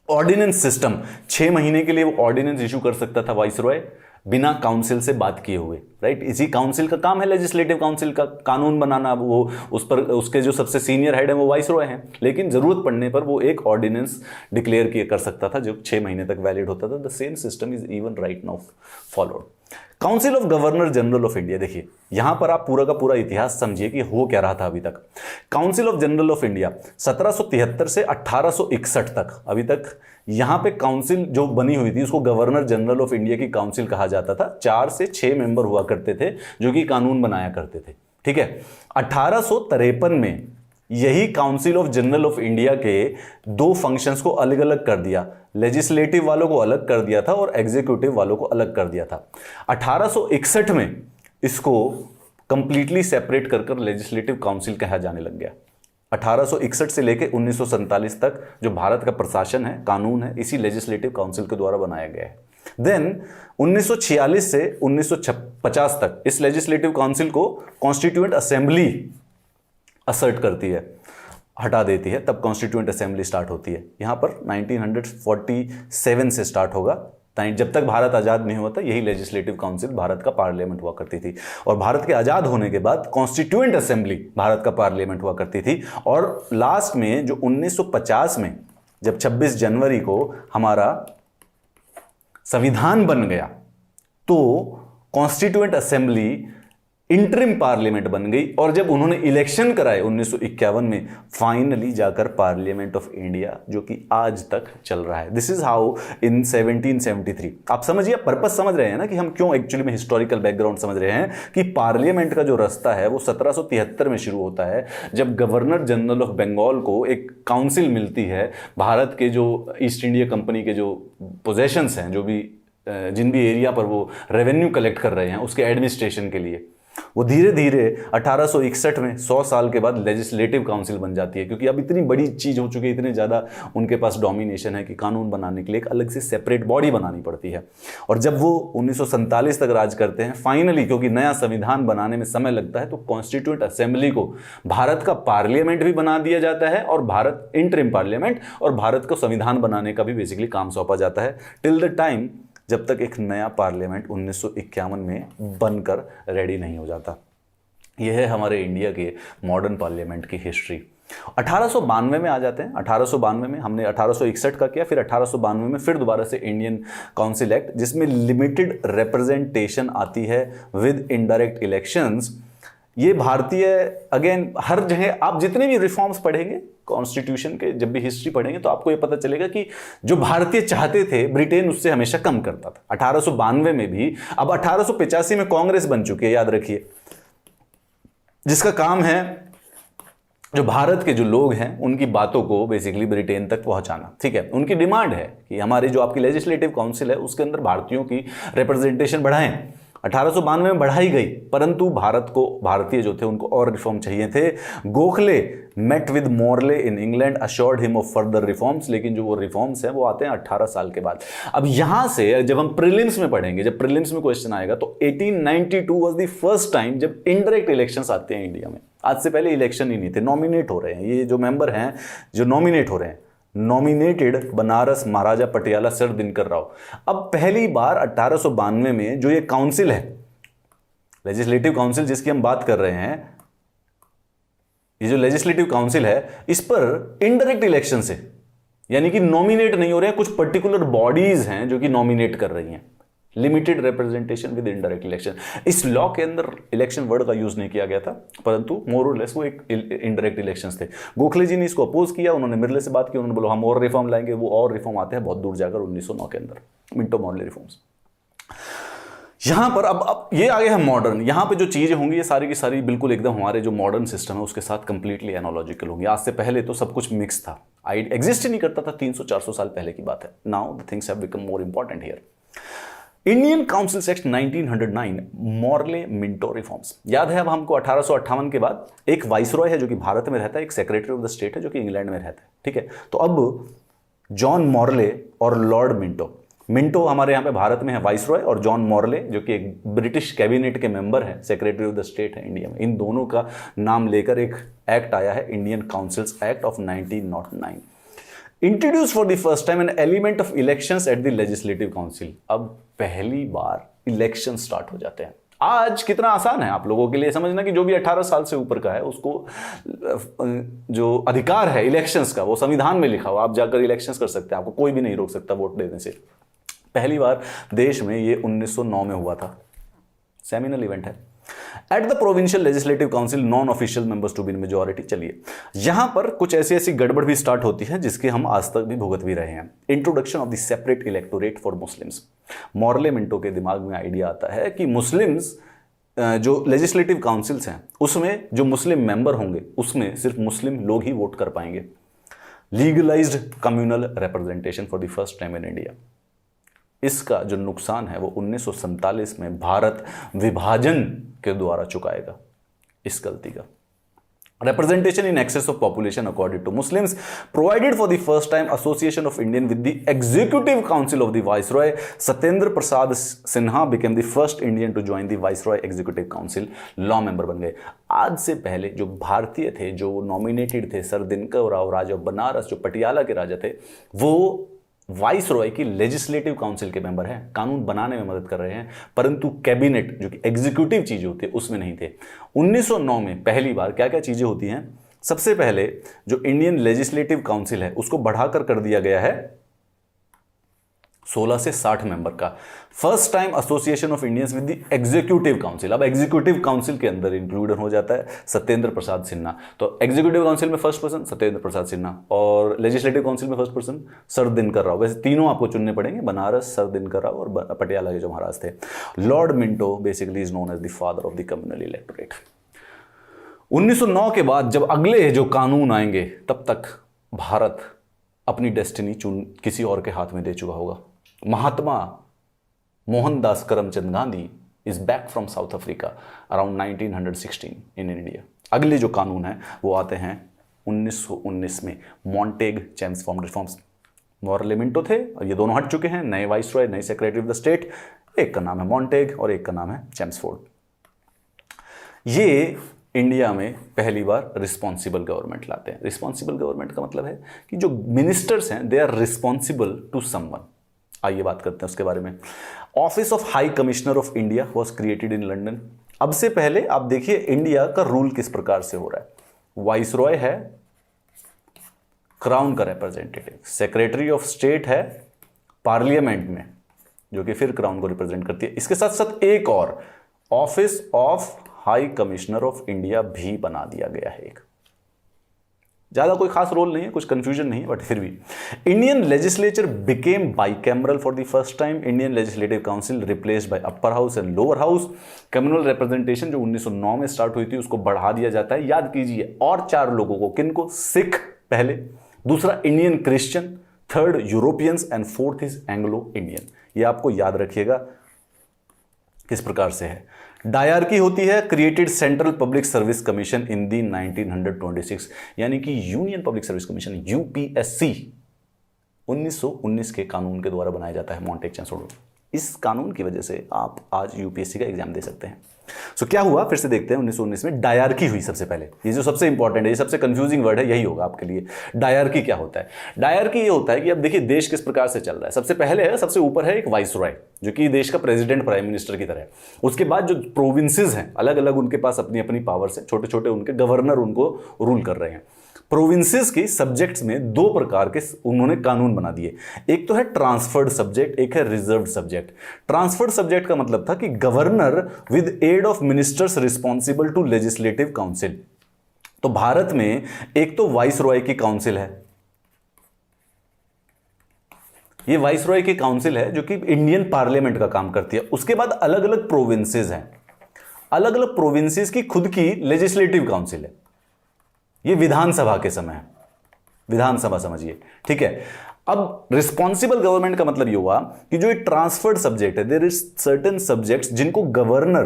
ऑर्डिनेंस सिस्टम, 6 महीने के लिए वो ऑर्डिनेंस इशू कर सकता था वाइसरॉय बिना काउंसिल से बात किए हुए, राइट। इसी काउंसिल का काम है, लेजिस्लेटिव काउंसिल का कानून बनाना, वो उस पर उसके जो सबसे सीनियर हेड है वो वाइसरॉय हैं, लेकिन जरूरत पड़ने पर वो एक ऑर्डिनेंस डिक्लेयर किया कर सकता था जो 6 महीने तक वैलिड होता था। The same system is even right now followed. Council of governor general of India, देखिए यहां पर आप पूरा का पूरा इतिहास समझिए कि हो क्या रहा था अभी तक। Council of general of India 1773 से 1861 तक, अभी तक यहां पे काउंसिल जो बनी हुई थी उसको गवर्नर जनरल ऑफ इंडिया की काउंसिल कहा जाता था। 4 से 6 मेंबर हुआ करते थे जो कि कानून बनाया करते थे, ठीक है। 1853 में यही council of general of India के 2 फंक्शंस को अलग अलग कर दिया, लेजिस्लेटिव वालों को अलग कर दिया था और एग्जीक्यूटिव वालों को अलग कर दिया था। 1861 में इसको कंप्लीटली सेपरेट कर लेजिस्लेटिव काउंसिल कहा जाने लग गया। 1861 से लेकर 1947 तक जो भारत का प्रशासन है, कानून है, इसी लेजिस्लेटिव काउंसिल के द्वारा बनाया गया है। देन 1946 से 1950 तक इस लेजिस्लेटिव काउंसिल को कॉन्स्टिट्यूएंट असेंबली असर्ट करती है, हटा देती है, तब कॉन्स्टिट्यूएंट असेंबली स्टार्ट होती है। यहां पर 1947 से स्टार्ट होगा, जब तक भारत आजाद नहीं हुआ था यही लेजिस्लेटिव काउंसिल भारत का पार्लियामेंट हुआ करती थी। और भारत के आजाद होने के बाद कॉन्स्टिट्यूएंट असेंबली भारत का पार्लियामेंट हुआ करती थी। और लास्ट में जो 1950 में जब 26 जनवरी को हमारा संविधान बन गया तो कॉन्स्टिट्यूएंट असेंबली इंटरिम पार्लियामेंट बन गई और जब उन्होंने इलेक्शन कराए 1951 में, फाइनली जाकर पार्लियामेंट ऑफ इंडिया, जो कि आज तक चल रहा है। This is how in 1773। आप समझिए, पर्पस समझ रहे हैं ना कि हम क्यों एक्चुअली में हिस्टोरिकल बैकग्राउंड समझ रहे हैं कि पार्लियामेंट का जो रास्ता है वो 1773 में शुरू होता है, जब गवर्नर जनरल ऑफ बंगाल को एक काउंसिल मिलती है भारत के जो ईस्ट इंडिया कंपनी के जो पोजेशंस हैं, जो भी जिन भी एरिया पर वो रेवेन्यू कलेक्ट कर रहे हैं उसके एडमिनिस्ट्रेशन के लिए, वो धीरे धीरे 1861 में 100 साल के बाद लेजिस्लेटिव काउंसिल बन जाती है। क्योंकि अब इतनी बड़ी चीज हो चुकी है, इतने ज़्यादा उनके पास डोमिनेशन है कि कानून बनाने के लिए एक अलग से सेपरेट बॉडी बनानी पड़ती है। और जब वो 1947 तक राज करते हैं फाइनली, क्योंकि नया संविधान बनाने में समय लगता है, तो कॉन्स्टिट्यूएंट असेंबली को भारत का पार्लियामेंट भी बना दिया जाता है और भारत इंटरिम पार्लियामेंट, और भारत को संविधान बनाने का भी बेसिकली काम सौंपा जाता है टिल द टाइम जब तक एक नया पार्लियामेंट 1951 में बनकर रेडी नहीं हो जाता। यह है हमारे इंडिया के मॉडर्न पार्लियामेंट की हिस्ट्री। 1892 में आ जाते हैं। 1892 में हमने 1861 का किया, फिर 1892 में फिर दोबारा से इंडियन काउंसिल एक्ट, जिसमें लिमिटेड रिप्रेजेंटेशन आती है विद इनडायरेक्ट इलेक्शंस। ये भारतीय, अगेन हर जगह आप जितने भी रिफॉर्म्स पढ़ेंगे कॉन्स्टिट्यूशन के, जब भी हिस्ट्री पढ़ेंगे तो आपको ये पता चलेगा कि जो भारतीय चाहते थे ब्रिटेन उससे हमेशा कम करता था। 1892 में भी, अब 1885 में कांग्रेस बन चुकी है, याद रखिए, जिसका काम है जो भारत के जो लोग हैं उनकी बातों को बेसिकली ब्रिटेन तक पहुंचाना। ठीक है, उनकी डिमांड है कि हमारी जो आपकी लेजिस्लेटिव काउंसिल है उसके अंदर भारतीयों की रिप्रेजेंटेशन बढ़ाएं। 1892 में बढ़ाई गई, परंतु भारत को, भारतीय जो थे उनको और रिफॉर्म चाहिए थे। Gokhale met with Morley in England, assured him of further reforms, लेकिन जो वो रिफॉर्म्स हैं वो आते हैं 18 साल के बाद। अब यहां से जब हम प्रीलिम्स में पढ़ेंगे, जब प्रीलिम्स में क्वेश्चन आएगा तो 1892 वाज द फर्स्ट टाइम जब इनडायरेक्ट इलेक्शंस आते हैं इंडिया में। आज से पहले इलेक्शन ही नहीं थे, नॉमिनेट हो रहे हैं। ये जो मेंबर हैं जो नॉमिनेट हो रहे हैं, नॉमिनेटेड बनारस महाराजा पटियाला सर दिनकर राव। अब पहली बार 1892 में जो ये काउंसिल है, लेजिस्लेटिव काउंसिल जिसकी हम बात कर रहे हैं, ये जो लेजिस्लेटिव काउंसिल है इस पर इनडायरेक्ट इलेक्शन से, यानी कि नॉमिनेट नहीं हो रहे हैं, कुछ पर्टिकुलर बॉडीज हैं जो कि नॉमिनेट कर रही हैं। Limited representation with indirect election. इस लॉ के अंदर इलेक्शन वर्ड का यूज नहीं किया गया था, परंतु मोर और लेस वो एक इनडायरेक्ट इलेक्शंस थे। गोखले जी ने इसको अपोज किया, उन्होंने मिर्ले से बात की, उन्होंने बोला हम और रिफॉर्म लाएंगे। वो और रिफॉर्म आते हैं बहुत दूर जाकर 1909 के अंदर, मिंटो मॉर्ले रिफॉर्म्स। यहां पर अब ये आ गया है मॉडर्न। यहां पे जो चीजें होंगी ये सारी की सारी बिल्कुल एकदम हमारे जो मॉडर्न सिस्टम है उसके साथ कंप्लीटली एनालॉजिकल होंगी। आज से पहले तो सब कुछ मिक्स था, एग्जिस्ट ही नहीं करता था, 300-400 साल पहले की बात है। Now the things have become more important here. Indian council act 1909 Morley Minto reforms. याद है अब हमको 1858 के बाद एक वाइसरॉय है जो कि भारत में रहता है, एक सेक्रेटरी ऑफ द स्टेट है जो कि इंग्लैंड में रहता है। ठीक है, तो अब जॉन मॉर्ले और लॉर्ड मिंटो, मिंटो हमारे यहाँ पे भारत में है वाइसरॉय, और जॉन मॉर्ले जो कि एक ब्रिटिश कैबिनेट के मेंबर है, सेक्रेटरी ऑफ द स्टेट है इंडिया में। इन दोनों का नाम लेकर एक एक्ट आया है, Indian councils act of 1909। Introduce for the first time an element of elections at the legislative council. अब पहली बार इलेक्शन स्टार्ट हो जाते हैं। आज कितना आसान है आप लोगों के लिए समझना कि जो भी 18 साल से ऊपर का है उसको जो अधिकार है इलेक्शंस का वो संविधान में लिखा हुआ, आप जाकर इलेक्शंस कर सकते हैं, आपको कोई भी नहीं रोक सकता वोट देने से। पहली बार देश में ये 1909 में हुआ था, सेमिनल इवेंट है। At the provincial legislative council non official members to be in majority. चलिए यहां पर कुछ ऐसी गड़बड़ भी स्टार्ट होती है जिसके हम आज तक भी भुगत भी रहे हैं। Introduction of the separate electorate for Muslims. Morley Minto के दिमाग में आइडिया आता है कि मुस्लिम्स जो लेजिस्लेटिव काउंसिल्स हैं उसमें जो मुस्लिम मेंबर होंगे उसमें सिर्फ मुस्लिम लोग ही वोट कर पाएंगे। Legalised communal representation for the first time in India. इसका जो नुकसान है वो 1947 में भारत विभाजन के द्वारा चुकाएगा इस गलती का। Representation in excess of population according to Muslims provided for the first time association of Indian with the executive council of the viceroy. Satyendra Prasad Sinha became the first Indian to join the viceroy executive council, law member बन गए। आज से पहले जो भारतीय थे, जो nominated थे, सर दिनकर राव राजा बनारस, जो पटियाला के राजा थे, वो वाइसरॉय की लेजिस्लेटिव काउंसिल के मेंबर हैं, कानून बनाने में मदद कर रहे हैं, परंतु कैबिनेट जो कि एग्जीक्यूटिव चीजें होती है उसमें नहीं थे। 1909 में पहली बार क्या क्या चीजें होती हैं? सबसे पहले जो इंडियन लेजिस्लेटिव काउंसिल है उसको बढ़ाकर कर दिया गया है 16 से 60 मेंबर का। First time association of Indians with the executive council. अब एग्जीक्यूटिव काउंसिल के अंदर इंक्लूड हो जाता है सत्येंद्र प्रसाद सिन्हा। तो एग्जीक्यूटिव काउंसिल में फर्स्ट पर्सन सत्येंद्र प्रसाद सिन्हा, और लेजिस्लेटिव काउंसिल में first person sir Dinkar Rao. वैसे तीनों आपको चुनने पड़ेंगे, बनारस, सर दिनकर राव और पटियाला के जो महाराज थे। Lord Minto basically is known as the father of the communal electorate. 1909 के बाद जब अगले जो कानून आएंगे तब तक भारत अपनी डेस्टिनी किसी और के हाथ में दे चुका होगा। Mahatma Mohandas Karamchand Gandhi is back from South Africa around 1916 in India. अगले जो कानून है वो आते हैं 1919 में, Montagu Chelmsford reforms. Morley Minto थे और ये दोनों हट चुके हैं, नए वाइसरॉय, नए सेक्रेटरी ऑफ द स्टेट। एक का नाम है मॉन्टेग और एक का नाम है चेम्सफोर्ड। ये इंडिया में पहली बार रिस्पॉन्सिबल गवर्नमेंट लाते हैं। रिस्पॉन्सिबल गवर्नमेंट का मतलब है कि जो मिनिस्टर्स हैं they are responsible to someone. आइए बात करते हैं उसके बारे में। Office of high commissioner of India was created in London. अब से पहले आप देखिए इंडिया का रूल किस प्रकार से हो रहा है। वाइसरॉय है क्राउन का रिप्रेजेंटेटिव, सेक्रेटरी ऑफ स्टेट है पार्लियामेंट में जो कि फिर क्राउन को रिप्रेजेंट करती है। इसके साथ साथ एक और office of high commissioner of India भी बना दिया गया है एक। ज्यादा कोई खास रोल नहीं है, कुछ कंफ्यूजन नहीं है, बट फिर भी Indian legislature became bicameral for the first time. Indian legislative council replaced by upper house and lower house. Communal representation जो 1909 में स्टार्ट हुई थी उसको बढ़ा दिया जाता है। याद कीजिए और 4 लोगों को, किनको? सिख पहले, दूसरा Indian Christian, third Europeans and fourth is Anglo Indian. ये आपको याद रखिएगा किस प्रकार से है। डायरकी होती है created central public service commission in the 1926, यानी कि union public service commission UPSC 1919 के कानून के द्वारा बनाया जाता है मॉन्टेग चैंसोर। इस कानून की वजह से आप आज यूपीएससी का एग्जाम दे सकते हैं। सो क्या हुआ, फिर से देखते हैं। 1919 में डायरकी हुई सबसे पहले। ये जो सबसे इंपॉर्टेंट है, ये सबसे कंफ्यूजिंग वर्ड है, यही होगा आपके लिए। डायरकी क्या होता है? डायरकी ये होता है कि अब देखिए देश किस प्रकार से चल रहा है। सबसे पहले है, सबसे ऊपर है एक वाइसरॉय जो कि देश का प्रेसिडेंट प्राइम मिनिस्टर की तरह है। उसके बाद जो प्रोविंसेस हैं अलग अलग, उनके पास अपनी अपनी पावर्स है, छोटे छोटे उनके गवर्नर उनको रूल कर रहे हैं। प्रोविंसेस की सब्जेक्ट्स में 2 प्रकार के उन्होंने कानून बना दिए। एक तो है ट्रांसफर्ड सब्जेक्ट, एक है रिजर्व्ड सब्जेक्ट। ट्रांसफर्ड सब्जेक्ट का मतलब था कि governor with aid of ministers responsible to legislative council. तो भारत में एक तो वाइसरॉय की काउंसिल है, ये वाइसरॉय की काउंसिल है जो कि इंडियन पार्लियामेंट का काम करती है। उसके बाद अलग अलग प्रोविंसेस हैं, अलग अलग प्रोविंसेस की खुद की लेजिस्लेटिव काउंसिल है। ये विधानसभा के समय है, विधानसभा समझिए, ठीक है। अब रिस्पॉन्सिबल गवर्नमेंट का मतलब ये हुआ कि जो एक ट्रांसफर्ड सब्जेक्ट है, देयर इज सर्टेन सब्जेक्ट्स जिनको गवर्नर,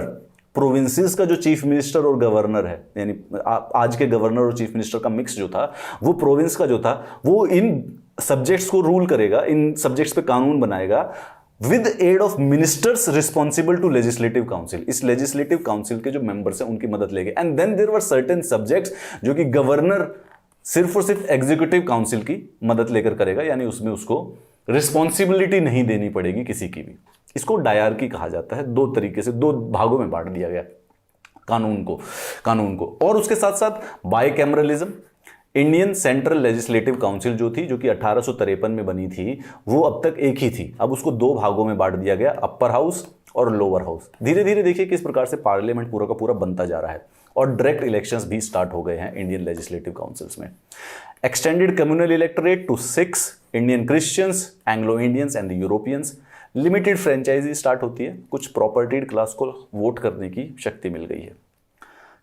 प्रोविंसेस का जो चीफ मिनिस्टर और गवर्नर है, यानी आज के गवर्नर और चीफ मिनिस्टर का मिक्स जो था, वो प्रोविंस का जो था वो इन सब्जेक्ट्स को रूल करेगा, इन सब्जेक्ट्स पे कानून बनाएगा with aid of ministers responsible to legislative council. इस लेजिस्लेटिव काउंसिल के जो मेंबर्स हैं उनकी मदद लेंगे। And then there were certain subjects जो कि गवर्नर सिर्फ और सिर्फ एग्जीक्यूटिव काउंसिल की मदद लेकर करेगा, यानी उसमें उसको रिस्पॉन्सिबिलिटी नहीं देनी पड़ेगी किसी की भी। इसको डायरकी कहा जाता है। 2 तरीके से 2 भागों में बांट दिया गया कानून को। और उसके साथ साथ bicameralism. Indian central legislative council जो थी, जो कि 1853 में बनी थी, वो अब तक एक ही थी। अब उसको 2 भागों में बांट दिया गया, अपर हाउस और लोअर हाउस। धीरे धीरे देखिए किस प्रकार से पार्लियामेंट पूरा का पूरा बनता जा रहा है और डायरेक्ट इलेक्शंस भी स्टार्ट हो गए हैं इंडियन लेजिस्लेटिव काउंसिल्स में। Extended communal electorate to 6 Indian Christians, Anglo Indians and Europeans. Limited franchise start होती है, कुछ प्रॉपर्टीड क्लास को वोट करने की शक्ति मिल गई है।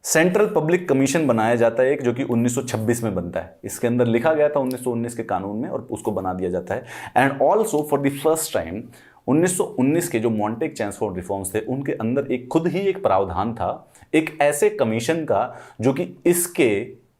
सेंट्रल पब्लिक कमीशन बनाया जाता है एक, जो कि 1926 में बनता है। इसके अंदर लिखा गया था 1919 के कानून में और उसको बना दिया जाता है। And also for the first time 1919 के जो मॉन्टेग चैंसफोर्ड रिफॉर्म्स थे उनके अंदर एक खुद ही एक प्रावधान था एक ऐसे कमीशन का जो कि इसके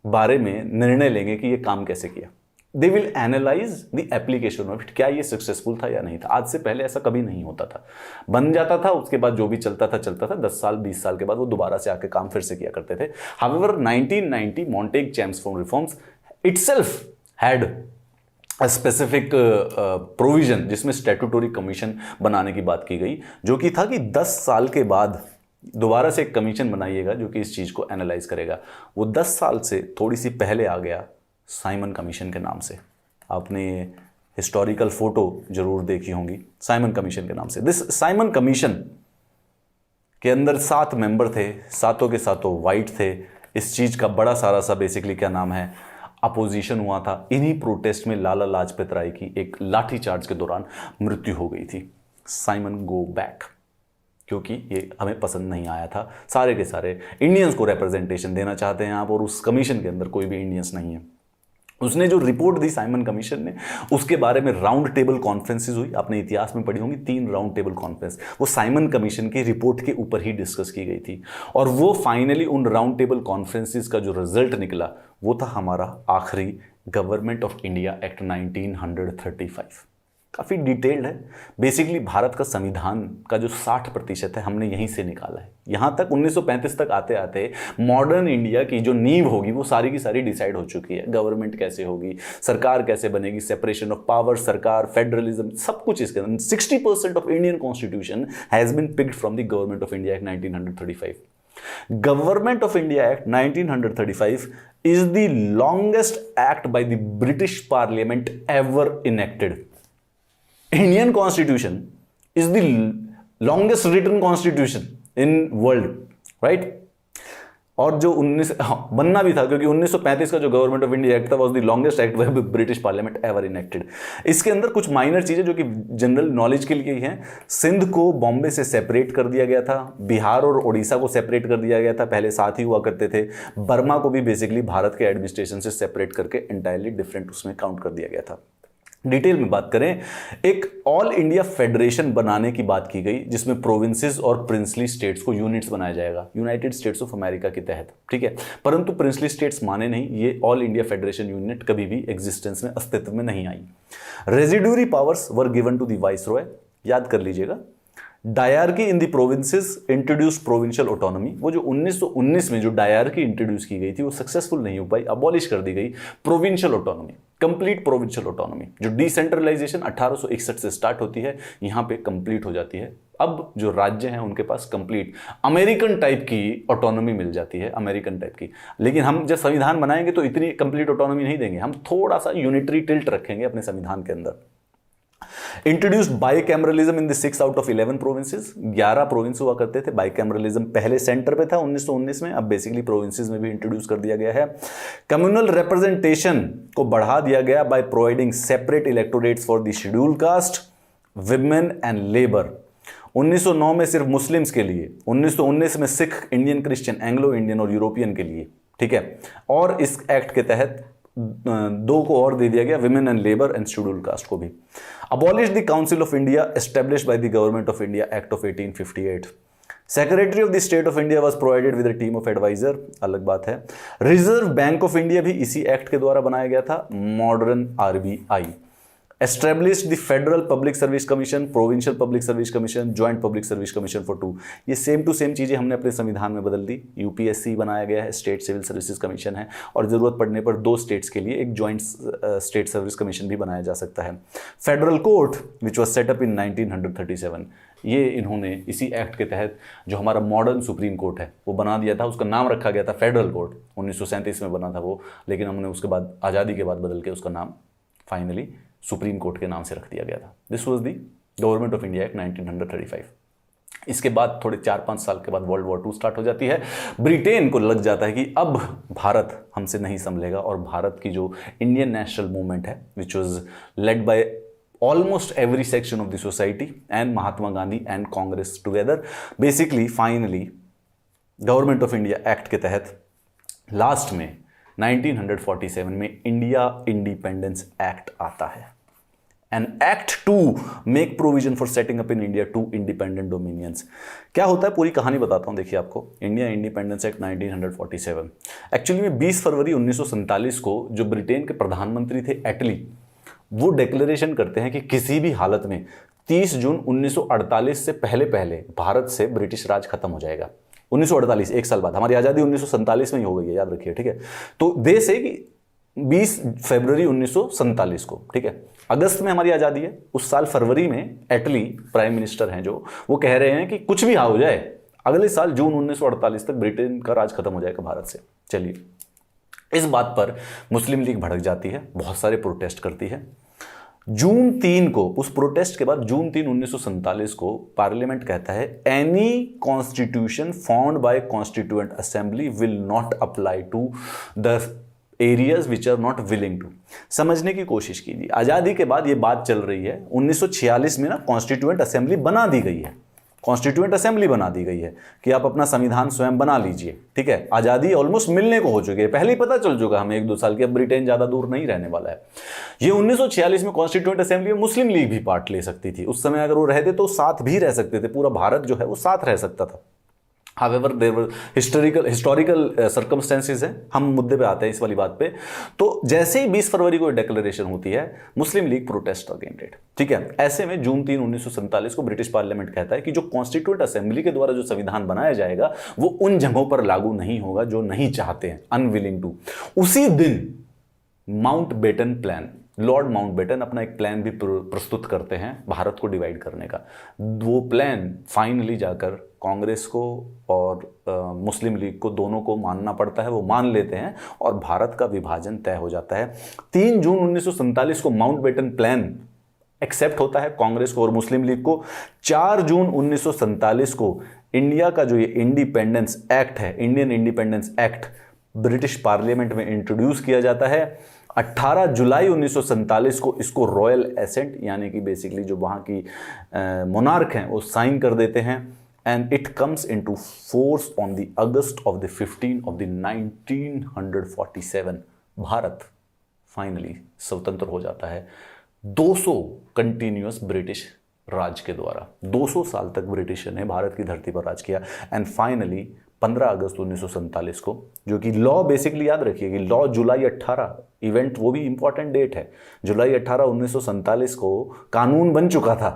बारे में निर्णय लेंगे कि ये काम कैसे किया। They will analyse the application of it, क्या ये सक्सेसफुल था या नहीं था। आज से पहले ऐसा कभी नहीं होता था, बन जाता था, उसके बाद जो भी चलता था 10 साल 20 साल के बाद वो दोबारा से आके काम फिर से किया करते थे। However 1990 Montagu Chelmsford reforms itself had a specific provision जिसमें स्टैट्यूटरी कमीशन बनाने की बात की गई, जो कि था कि 10 साल के बाद दोबारा से एक कमीशन बनाइएगा जो कि इस चीज़ को एनालाइज करेगा। वो 10 साल से थोड़ी सी पहले आ गया साइमन कमीशन के नाम से। आपने हिस्टोरिकल फोटो जरूर देखी होंगी साइमन कमीशन के नाम से। दिस साइमन कमीशन के अंदर 7 मेंबर थे, सातों के सातों वाइट थे। इस चीज़ का बड़ा सारा सा बेसिकली क्या नाम है, अपोजिशन हुआ था। इन्हीं प्रोटेस्ट में लाला लाजपत राय की एक लाठी चार्ज के दौरान मृत्यु हो गई थी। साइमन गो बैक, क्योंकि ये हमें पसंद नहीं आया था। सारे के सारे इंडियंस को रिप्रेजेंटेशन देना चाहते हैं आप, और उस कमीशन के अंदर कोई भी इंडियंस नहीं है। उसने जो रिपोर्ट दी साइमन कमीशन ने, उसके बारे में राउंड टेबल कॉन्फ्रेंसेस हुई। आपने इतिहास में पढ़ी होंगी 3 राउंड टेबल कॉन्फ्रेंस, वो साइमन कमीशन की रिपोर्ट के ऊपर ही डिस्कस की गई थी। और वो फाइनली उन राउंड टेबल कॉन्फ्रेंसेस का जो रिजल्ट निकला वो था हमारा आखिरी गवर्नमेंट ऑफ इंडिया एक्ट 1935। काफ़ी डिटेल्ड है। बेसिकली भारत का संविधान का जो 60% है हमने यहीं से निकाला है। यहाँ तक 1935 तक आते आते मॉडर्न इंडिया की जो नींव होगी वो सारी की सारी डिसाइड हो चुकी है। गवर्नमेंट कैसे होगी, सरकार कैसे बनेगी, सेपरेशन ऑफ पावर, सरकार, फेडरलिज्म, सब कुछ इसके अंदर। 60% of Indian constitution has been picked from the government of India act 1935। Government of India act 1935 is the longest act by the British Parliament ever enacted. Indian Constitution is the longest written constitution in world, right? और जो 19 बनना भी था, क्योंकि 1935 का जो government of India act था was the longest act by British parliament ever enacted. इसके अंदर कुछ माइनर चीजें जो कि जनरल नॉलेज के लिए ही हैं। सिंध को बॉम्बे से सेपरेट कर दिया गया था, बिहार और उड़ीसा को सेपरेट कर दिया गया था, पहले साथ ही हुआ करते थे। बर्मा को भी बेसिकली भारत के एडमिनिस्ट्रेशन से सेपरेट करके एंटायरली डिफरेंट उसमें काउंट कर दिया गया था। डिटेल में बात करें, एक ऑल इंडिया फेडरेशन बनाने की बात की गई, जिसमें प्रोविंसेस और प्रिंसली स्टेट्स को यूनिट्स बनाया जाएगा यूनाइटेड स्टेट्स ऑफ अमेरिका के तहत, ठीक है। परंतु प्रिंसली स्टेट्स माने नहीं, ये ऑल इंडिया फेडरेशन यूनिट कभी भी एग्जिस्टेंस में, अस्तित्व में नहीं आई। Residuary powers were given to the viceroy, याद कर लीजिएगा। Dyarchy in the provinces introduce provincial autonomy, वो जो 1919 में जो डायरकी इंट्रोड्यूस की गई थी वो सक्सेसफुल नहीं हो पाई, अबॉलिश कर दी गई। Provincial autonomy, complete provincial autonomy, जो डिसेंट्रलाइजेशन 1861 से स्टार्ट होती है, यहां पे कंप्लीट हो जाती है। अब जो राज्य हैं उनके पास कंप्लीट अमेरिकन टाइप की ऑटोनॉमी मिल जाती है, अमेरिकन टाइप की। लेकिन हम जब संविधान बनाएंगे तो इतनी कंप्लीट ऑटोनॉमी नहीं देंगे, हम थोड़ा सा यूनिटरी टिल्ट रखेंगे अपने संविधान के अंदर। Introduced bicameralism in the 6 out of 11 provinces, 11 province हुआ करते थे। बाइकैमरलिज्म पहले सेंटर पे था 1919 में, अब बेसिकली प्रोविंसेस में भी इंट्रोड्यूस कर दिया गया है। कम्युनल रिप्रेजेंटेशन को बढ़ा दिया गया by providing separate electorates for the schedule caste, women and labour. 1909 में सिर्फ मुस्लिम्स के लिए, 1919 में Sikh, Indian Christian, Anglo Indian और यूरोपियन के लिए, ठीक है। और इस एक्ट के तहत 2 को और दे दिया गया, women and labour and schedule caste को भी। Abolish the council of India established by the government of India act of 1858। Secretary of the state of India was provided with a team of advisor, अलग बात है। Reserve bank of India भी इसी act के द्वारा बनाया गया था, modern RBI. Established the federal public service commission, provincial public service commission, joint public service commission for 2। ये सेम टू सेम चीजें हमने अपने संविधान में बदल दी। यूपीएससी बनाया गया है, स्टेट सिविल सर्विसेज कमीशन है, और जरूरत पड़ने पर 2 स्टेट्स के लिए एक ज्वाइंट स्टेट सर्विस कमीशन भी बनाया जा सकता है। Federal court which was set up in 1937, ये इन्होंने इसी एक्ट के तहत जो हमारा मॉडर्न सुप्रीम कोर्ट है वो बना दिया था। उसका नाम रखा गया था फेडरल कोर्ट, 1937 में बना था वो, लेकिन हमने उसके बाद आज़ादी के बाद बदल के उसका नाम फाइनली सुप्रीम कोर्ट के नाम से रख दिया गया था। This was the government of India act 1935। इसके बाद थोड़े 4-5 साल के बाद वर्ल्ड वॉर 2 स्टार्ट हो जाती है। ब्रिटेन को लग जाता है कि अब भारत हमसे नहीं संभलेगा, और भारत की जो इंडियन नेशनल मूवमेंट है which was led by almost every section of the society and Mahatma Gandhi and Congress together, basically finally government of India act के तहत लास्ट में 1947 में इंडिया इंडिपेंडेंस एक्ट आता है। And act 2 make provision for setting up in India 2 independent dominions. क्या होता है, पूरी कहानी बताता हूं, देखिए आपको। इंडिया इंडिपेंडेंस एक्ट 1947 एक्चुअली में 20 फरवरी 1947 को जो ब्रिटेन के प्रधानमंत्री थे एटली, वो डिक्लेरेशन करते हैं कि किसी भी हालत में 30 जून 1948 से पहले पहले भारत से ब्रिटिश राज खत्म हो जाएगा। 1948, 1 साल बाद, हमारी आज़ादी 1947 में ही हो गई है, याद रखिए, ठीक है। तो दे से कि 20 फरवरी 1947 को, ठीक है, अगस्त में हमारी आज़ादी है, उस साल फरवरी में एटली प्राइम मिनिस्टर हैं जो, वो कह रहे हैं कि कुछ भी हो जाए अगले साल जून 1948 तक ब्रिटेन का राज खत्म हो जाएगा भारत से। चलिए, इस बात पर मुस्लिम लीग भड़क जाती है, बहुत सारे प्रोटेस्ट करती है। जून 3 को, उस प्रोटेस्ट के बाद जून 3 1947 को पार्लियामेंट कहता है any constitution found by constituent assembly will not apply to the areas which are not willing to. समझने की कोशिश कीजिए, आज़ादी के बाद ये बात चल रही है। 1946 में ना कॉन्स्टिट्यूएंट असेंबली बना दी गई है, कॉन्स्टिट्यूएंट असेंबली बना दी गई है कि आप अपना संविधान स्वयं बना लीजिए, ठीक है। आज़ादी ऑलमोस्ट मिलने को हो चुकी है, पहले ही पता चल चुका हमें 1-2 साल की, अब ब्रिटेन ज़्यादा दूर नहीं रहने वाला है। ये 1946 में कॉन्स्टिट्यूएंट असेंबली में मुस्लिम लीग भी पार्ट ले सकती थी। उस समय अगर वो रहते तो साथ भी रह सकते थे, पूरा भारत जो है वो साथ रह सकता था। However there were historical circumstances हैं, हम मुद्दे पे आते हैं इस वाली बात पे। तो जैसे ही 20 फरवरी को डिक्लेरेशन होती है, मुस्लिम लीग प्रोटेस्ट अगेंस्ट इट, ठीक है। ऐसे में जून 3 1947 को ब्रिटिश पार्लियामेंट कहता है कि जो कॉन्स्टिट्यूएंट असेंबली के द्वारा जो संविधान बनाया जाएगा वो उन जगहों पर लागू नहीं होगा जो नहीं चाहते हैं, अनविलिंग टू। उसी दिन माउंटबेटन प्लान, लॉर्ड माउंटबेटन अपना एक प्लान भी प्रस्तुत करते हैं भारत को डिवाइड करने का। वो प्लान फाइनली जाकर कांग्रेस को और मुस्लिम लीग को, दोनों को मानना पड़ता है, वो मान लेते हैं और भारत का विभाजन तय हो जाता है। 3 जून 1947 को माउंटबेटन प्लान एक्सेप्ट होता है कांग्रेस को और मुस्लिम लीग को। 4 जून 1947 को इंडिया का जो ये इंडिपेंडेंस एक्ट है, Indian independence act, British parliament में इंट्रोड्यूस किया जाता है 18 जुलाई 1947 को। इसको रॉयल एसेंट यानी कि बेसिकली जो वहां की मोनार्क हैं वो साइन कर देते हैं, and it comes into force on the August of the 15 of the 1947। Bharat finally स्वतंत्र हो जाता है 200 कंटिन्यूअस ब्रिटिश राज के द्वारा। 200 साल तक ब्रिटिश ने भारत की धरती पर राज किया, एंड फाइनली 15 अगस्त 1947 को, जो कि लॉ बेसिकली याद रखिए कि लॉ जुलाई 18 इवेंट, वो भी इंपॉर्टेंट डेट है, जुलाई 18 1947 को कानून बन चुका था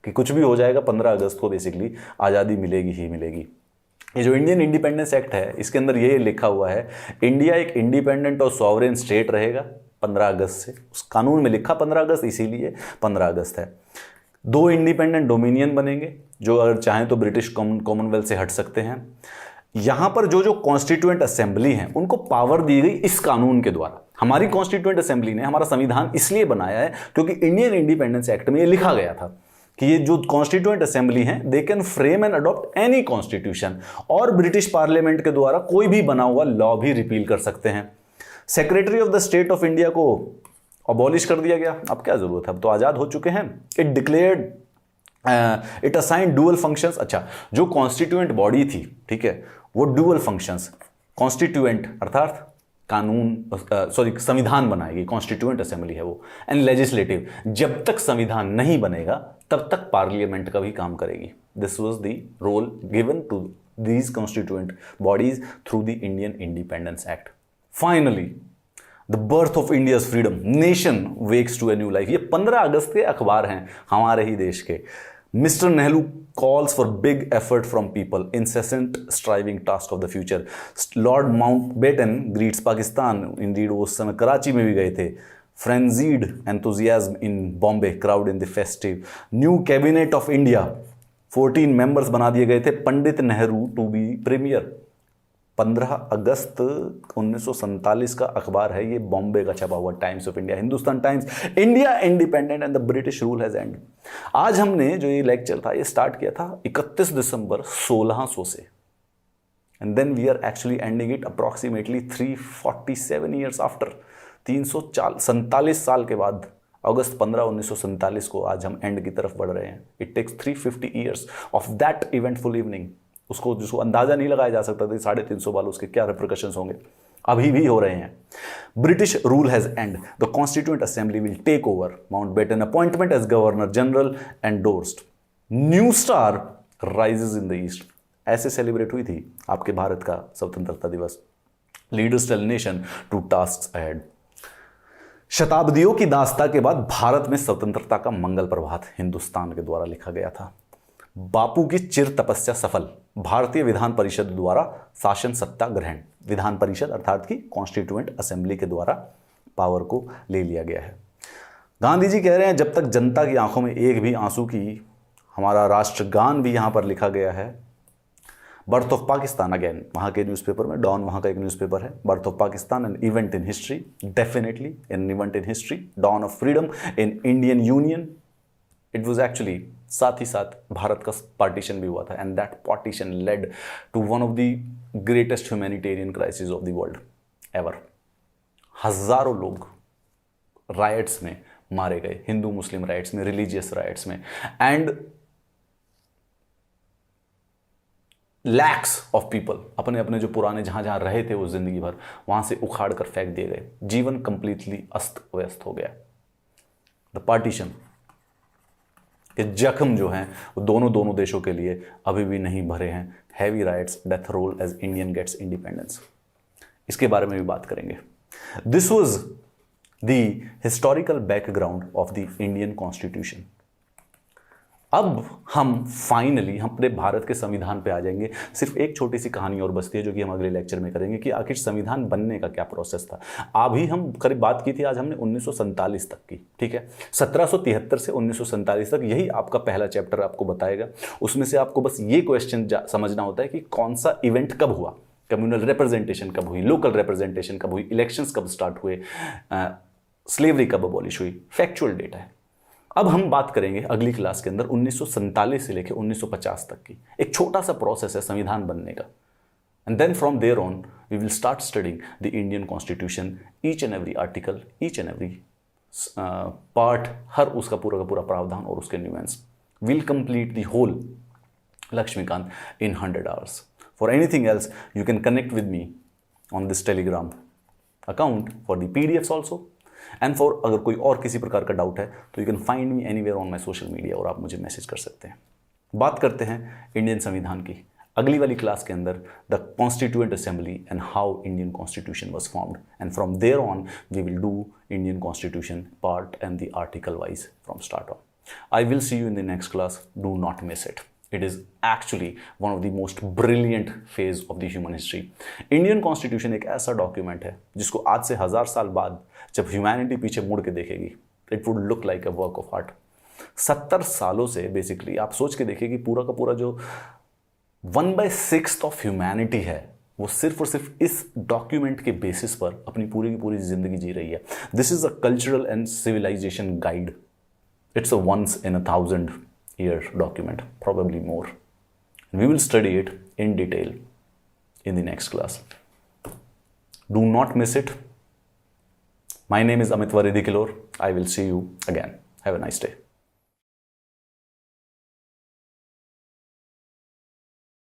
कि कुछ भी हो जाएगा 15 अगस्त को बेसिकली आज़ादी मिलेगी ही मिलेगी। ये जो इंडियन इंडिपेंडेंस एक्ट है इसके अंदर ये लिखा हुआ है इंडिया एक इंडिपेंडेंट और सॉवरेन स्टेट रहेगा 15 अगस्त से। उस कानून में लिखा 15 अगस्त, इसीलिए 15 अगस्त है। 2 इंडिपेंडेंट डोमिनियन बनेंगे जो अगर चाहें तो ब्रिटिश कॉमनवेल्थ से हट सकते हैं। यहां पर जो कॉन्स्टिट्यूएंट असेंबली हैं उनको पावर दी गई इस कानून के द्वारा। हमारी कॉन्स्टिट्यूएंट असेंबली ने हमारा संविधान इसलिए बनाया है क्योंकि इंडियन इंडिपेंडेंस एक्ट में ये लिखा गया था कि ये जो कॉन्स्टिट्यूएंट असेंबली हैं they can frame and adopt any constitution, और ब्रिटिश पार्लियामेंट के द्वारा कोई भी बना हुआ लॉ भी रिपील कर सकते हैं। Secretary of the state of India को अबॉलिश कर दिया गया, अब क्या जरूरत है, अब तो आजाद हो चुके हैं। It declared it assign dual functions. अच्छा, जो कॉन्स्टिट्यूएंट बॉडी थी, ठीक है, वो डुअल फंक्शंस, कॉन्स्टिट्यूएंट अर्थात कानून संविधान बनाएगी, कॉन्स्टिट्यूएंट असेंबली है वो, एंड लेजिस्लेटिव, जब तक संविधान नहीं बनेगा तब तक पार्लियामेंट का भी काम करेगी। This was the role given to these constituent bodies through the Indian independence act. Finally the birth of India's freedom, nation wakes to a new life. ये 15 अगस्त के अखबार हैं हमारे ही देश के। Mister Nehru calls for big effort from people, incessant striving task of the future. Lord Mountbatten greets Pakistan. Indeed, वो उस समय कराची में भी गए थे। Frenzied enthusiasm in Bombay, crowd in the festive. New cabinet of India, 14 members बना दिए गए थे। Pandit Nehru to be premier। 15 अगस्त 1947 का अखबार है ये, बॉम्बे का छपा हुआ, times of India, Hindustan times. India independent and the British rule has and. आज हमने जो ये लेक्चर था ये स्टार्ट किया था 31 दिसंबर 1600 से, and then we are actually ending it approximately 347 years after. 347 साल के बाद अगस्त 15 1947 को आज हम एंड की तरफ बढ़ रहे हैं। It takes 350 years of that eventful evening. उसको जिसको अंदाजा नहीं लगाया जा सकता था 350 बाल उसके क्या रिप्रिकॉशंस होंगे, अभी भी हो रहे हैं। British rule has end, the constituent assembly will take over, Mountbatten appointment as governor general endorsed, new star rises in the east. ऐसे सेलिब्रेट हुई थी आपके भारत का स्वतंत्रता दिवस। Leaders tell nation to tasks ahead. शताब्दियों की दास्ता के बाद भारत में स्वतंत्रता का मंगल प्रभात हिंदुस्तान के द्वारा लिखा गया था। बापू की चिर तपस्या सफल, भारतीय विधान परिषद द्वारा शासन सत्ता ग्रहण। विधान परिषद अर्थात की कॉन्स्टिट्यूएंट असेंबली के द्वारा पावर को ले लिया गया है। गांधी जी कह रहे हैं जब तक जनता की आंखों में एक भी आंसू की, हमारा राष्ट्रगान भी यहां पर लिखा गया है। बर्थ ऑफ पाकिस्तान, अगेन वहां के न्यूज़पेपर में, डॉन वहां का एक न्यूज़पेपर है। Birth of Pakistan an event in history, definitely an event in history. Dawn of freedom in Indian union, it was actually, साथ ही साथ भारत का पार्टीशन भी हुआ था, and that partition led to one of the greatest humanitarian crisis of the world ever. हजारों लोग राइट्स में मारे गए, हिंदू मुस्लिम राइट्स में, रिलीजियस राइट्स में, एंड लैक्स ऑफ पीपल अपने अपने जो पुराने जहां जहां रहे थे वो जिंदगी भर वहां से उखाड़ कर फेंक दिए गए। जीवन कंप्लीटली अस्त व्यस्त हो गया। द पार्टीशन के जख्म जो हैं वो दोनों देशों के लिए अभी भी नहीं भरे हैं। Heavy riots, death roll as Indian gets independence, इसके बारे में भी बात करेंगे। This was the historical background of the Indian constitution. अब हम फाइनली अपने भारत के संविधान पे आ जाएंगे। सिर्फ एक छोटी सी कहानी और बचती है जो कि हम अगले लेक्चर में करेंगे कि आखिर संविधान बनने का क्या प्रोसेस था। अभी हम करीब बात की थी, आज हमने 1947 तक की, ठीक है। 1773 से 1947 तक, यही आपका पहला चैप्टर आपको बताएगा। उसमें से आपको बस ये क्वेश्चन समझना होता है कि कौन सा इवेंट कब हुआ, कम्युनल रिप्रेजेंटेशन कब हुई, लोकल रिप्रेजेंटेशन कब हुई, इलेक्शंस कब स्टार्ट हुए, स्लेवरी कब अबॉलिश हुई। फैक्चुअल डेटा है। अब हम बात करेंगे अगली क्लास के अंदर 1947 से लेकर 1950 तक की। एक छोटा सा प्रोसेस है संविधान बनने का। And then from there on we will start studying the Indian constitution, each and every article, each and every part, हर उसका पूरा का पूरा प्रावधान और उसके nuance. Will complete the whole Lakshmikant in 100 hours. For anything else, you can connect with me on this Telegram account for the PDFs also. And for अगर कोई और किसी प्रकार का डाउट है तो you can find me anywhere on my social media और आप मुझे मैसेज कर सकते हैं। बात करते हैं इंडियन संविधान की अगली वाली क्लास के अंदर, the constituent assembly and how Indian constitution was formed, and from there on we will do Indian constitution part and the article wise from start on. I will see you in the next class. Do not miss it. It is actually one of the most brilliant phase of the human history. Indian Constitution एक ऐसा document है जिसको आज से 1000 साल बाद जब humanity पीछे मुड़ के देखेगी, it would look like a work of art. 70 सालों से बेसिकली आप सोच के देखिए कि पूरा का पूरा जो 1/6 ऑफ ह्यूमैनिटी है वो सिर्फ और सिर्फ इस डॉक्यूमेंट के बेसिस पर अपनी पूरी की पूरी जिंदगी जी रही है। This is a cultural and civilisation guide. It's a once in a 1000-year document, probably more. We will study it in detail in the next class. Do not miss it. My name is Amit Varidikilor. I will see you again. Have a nice day.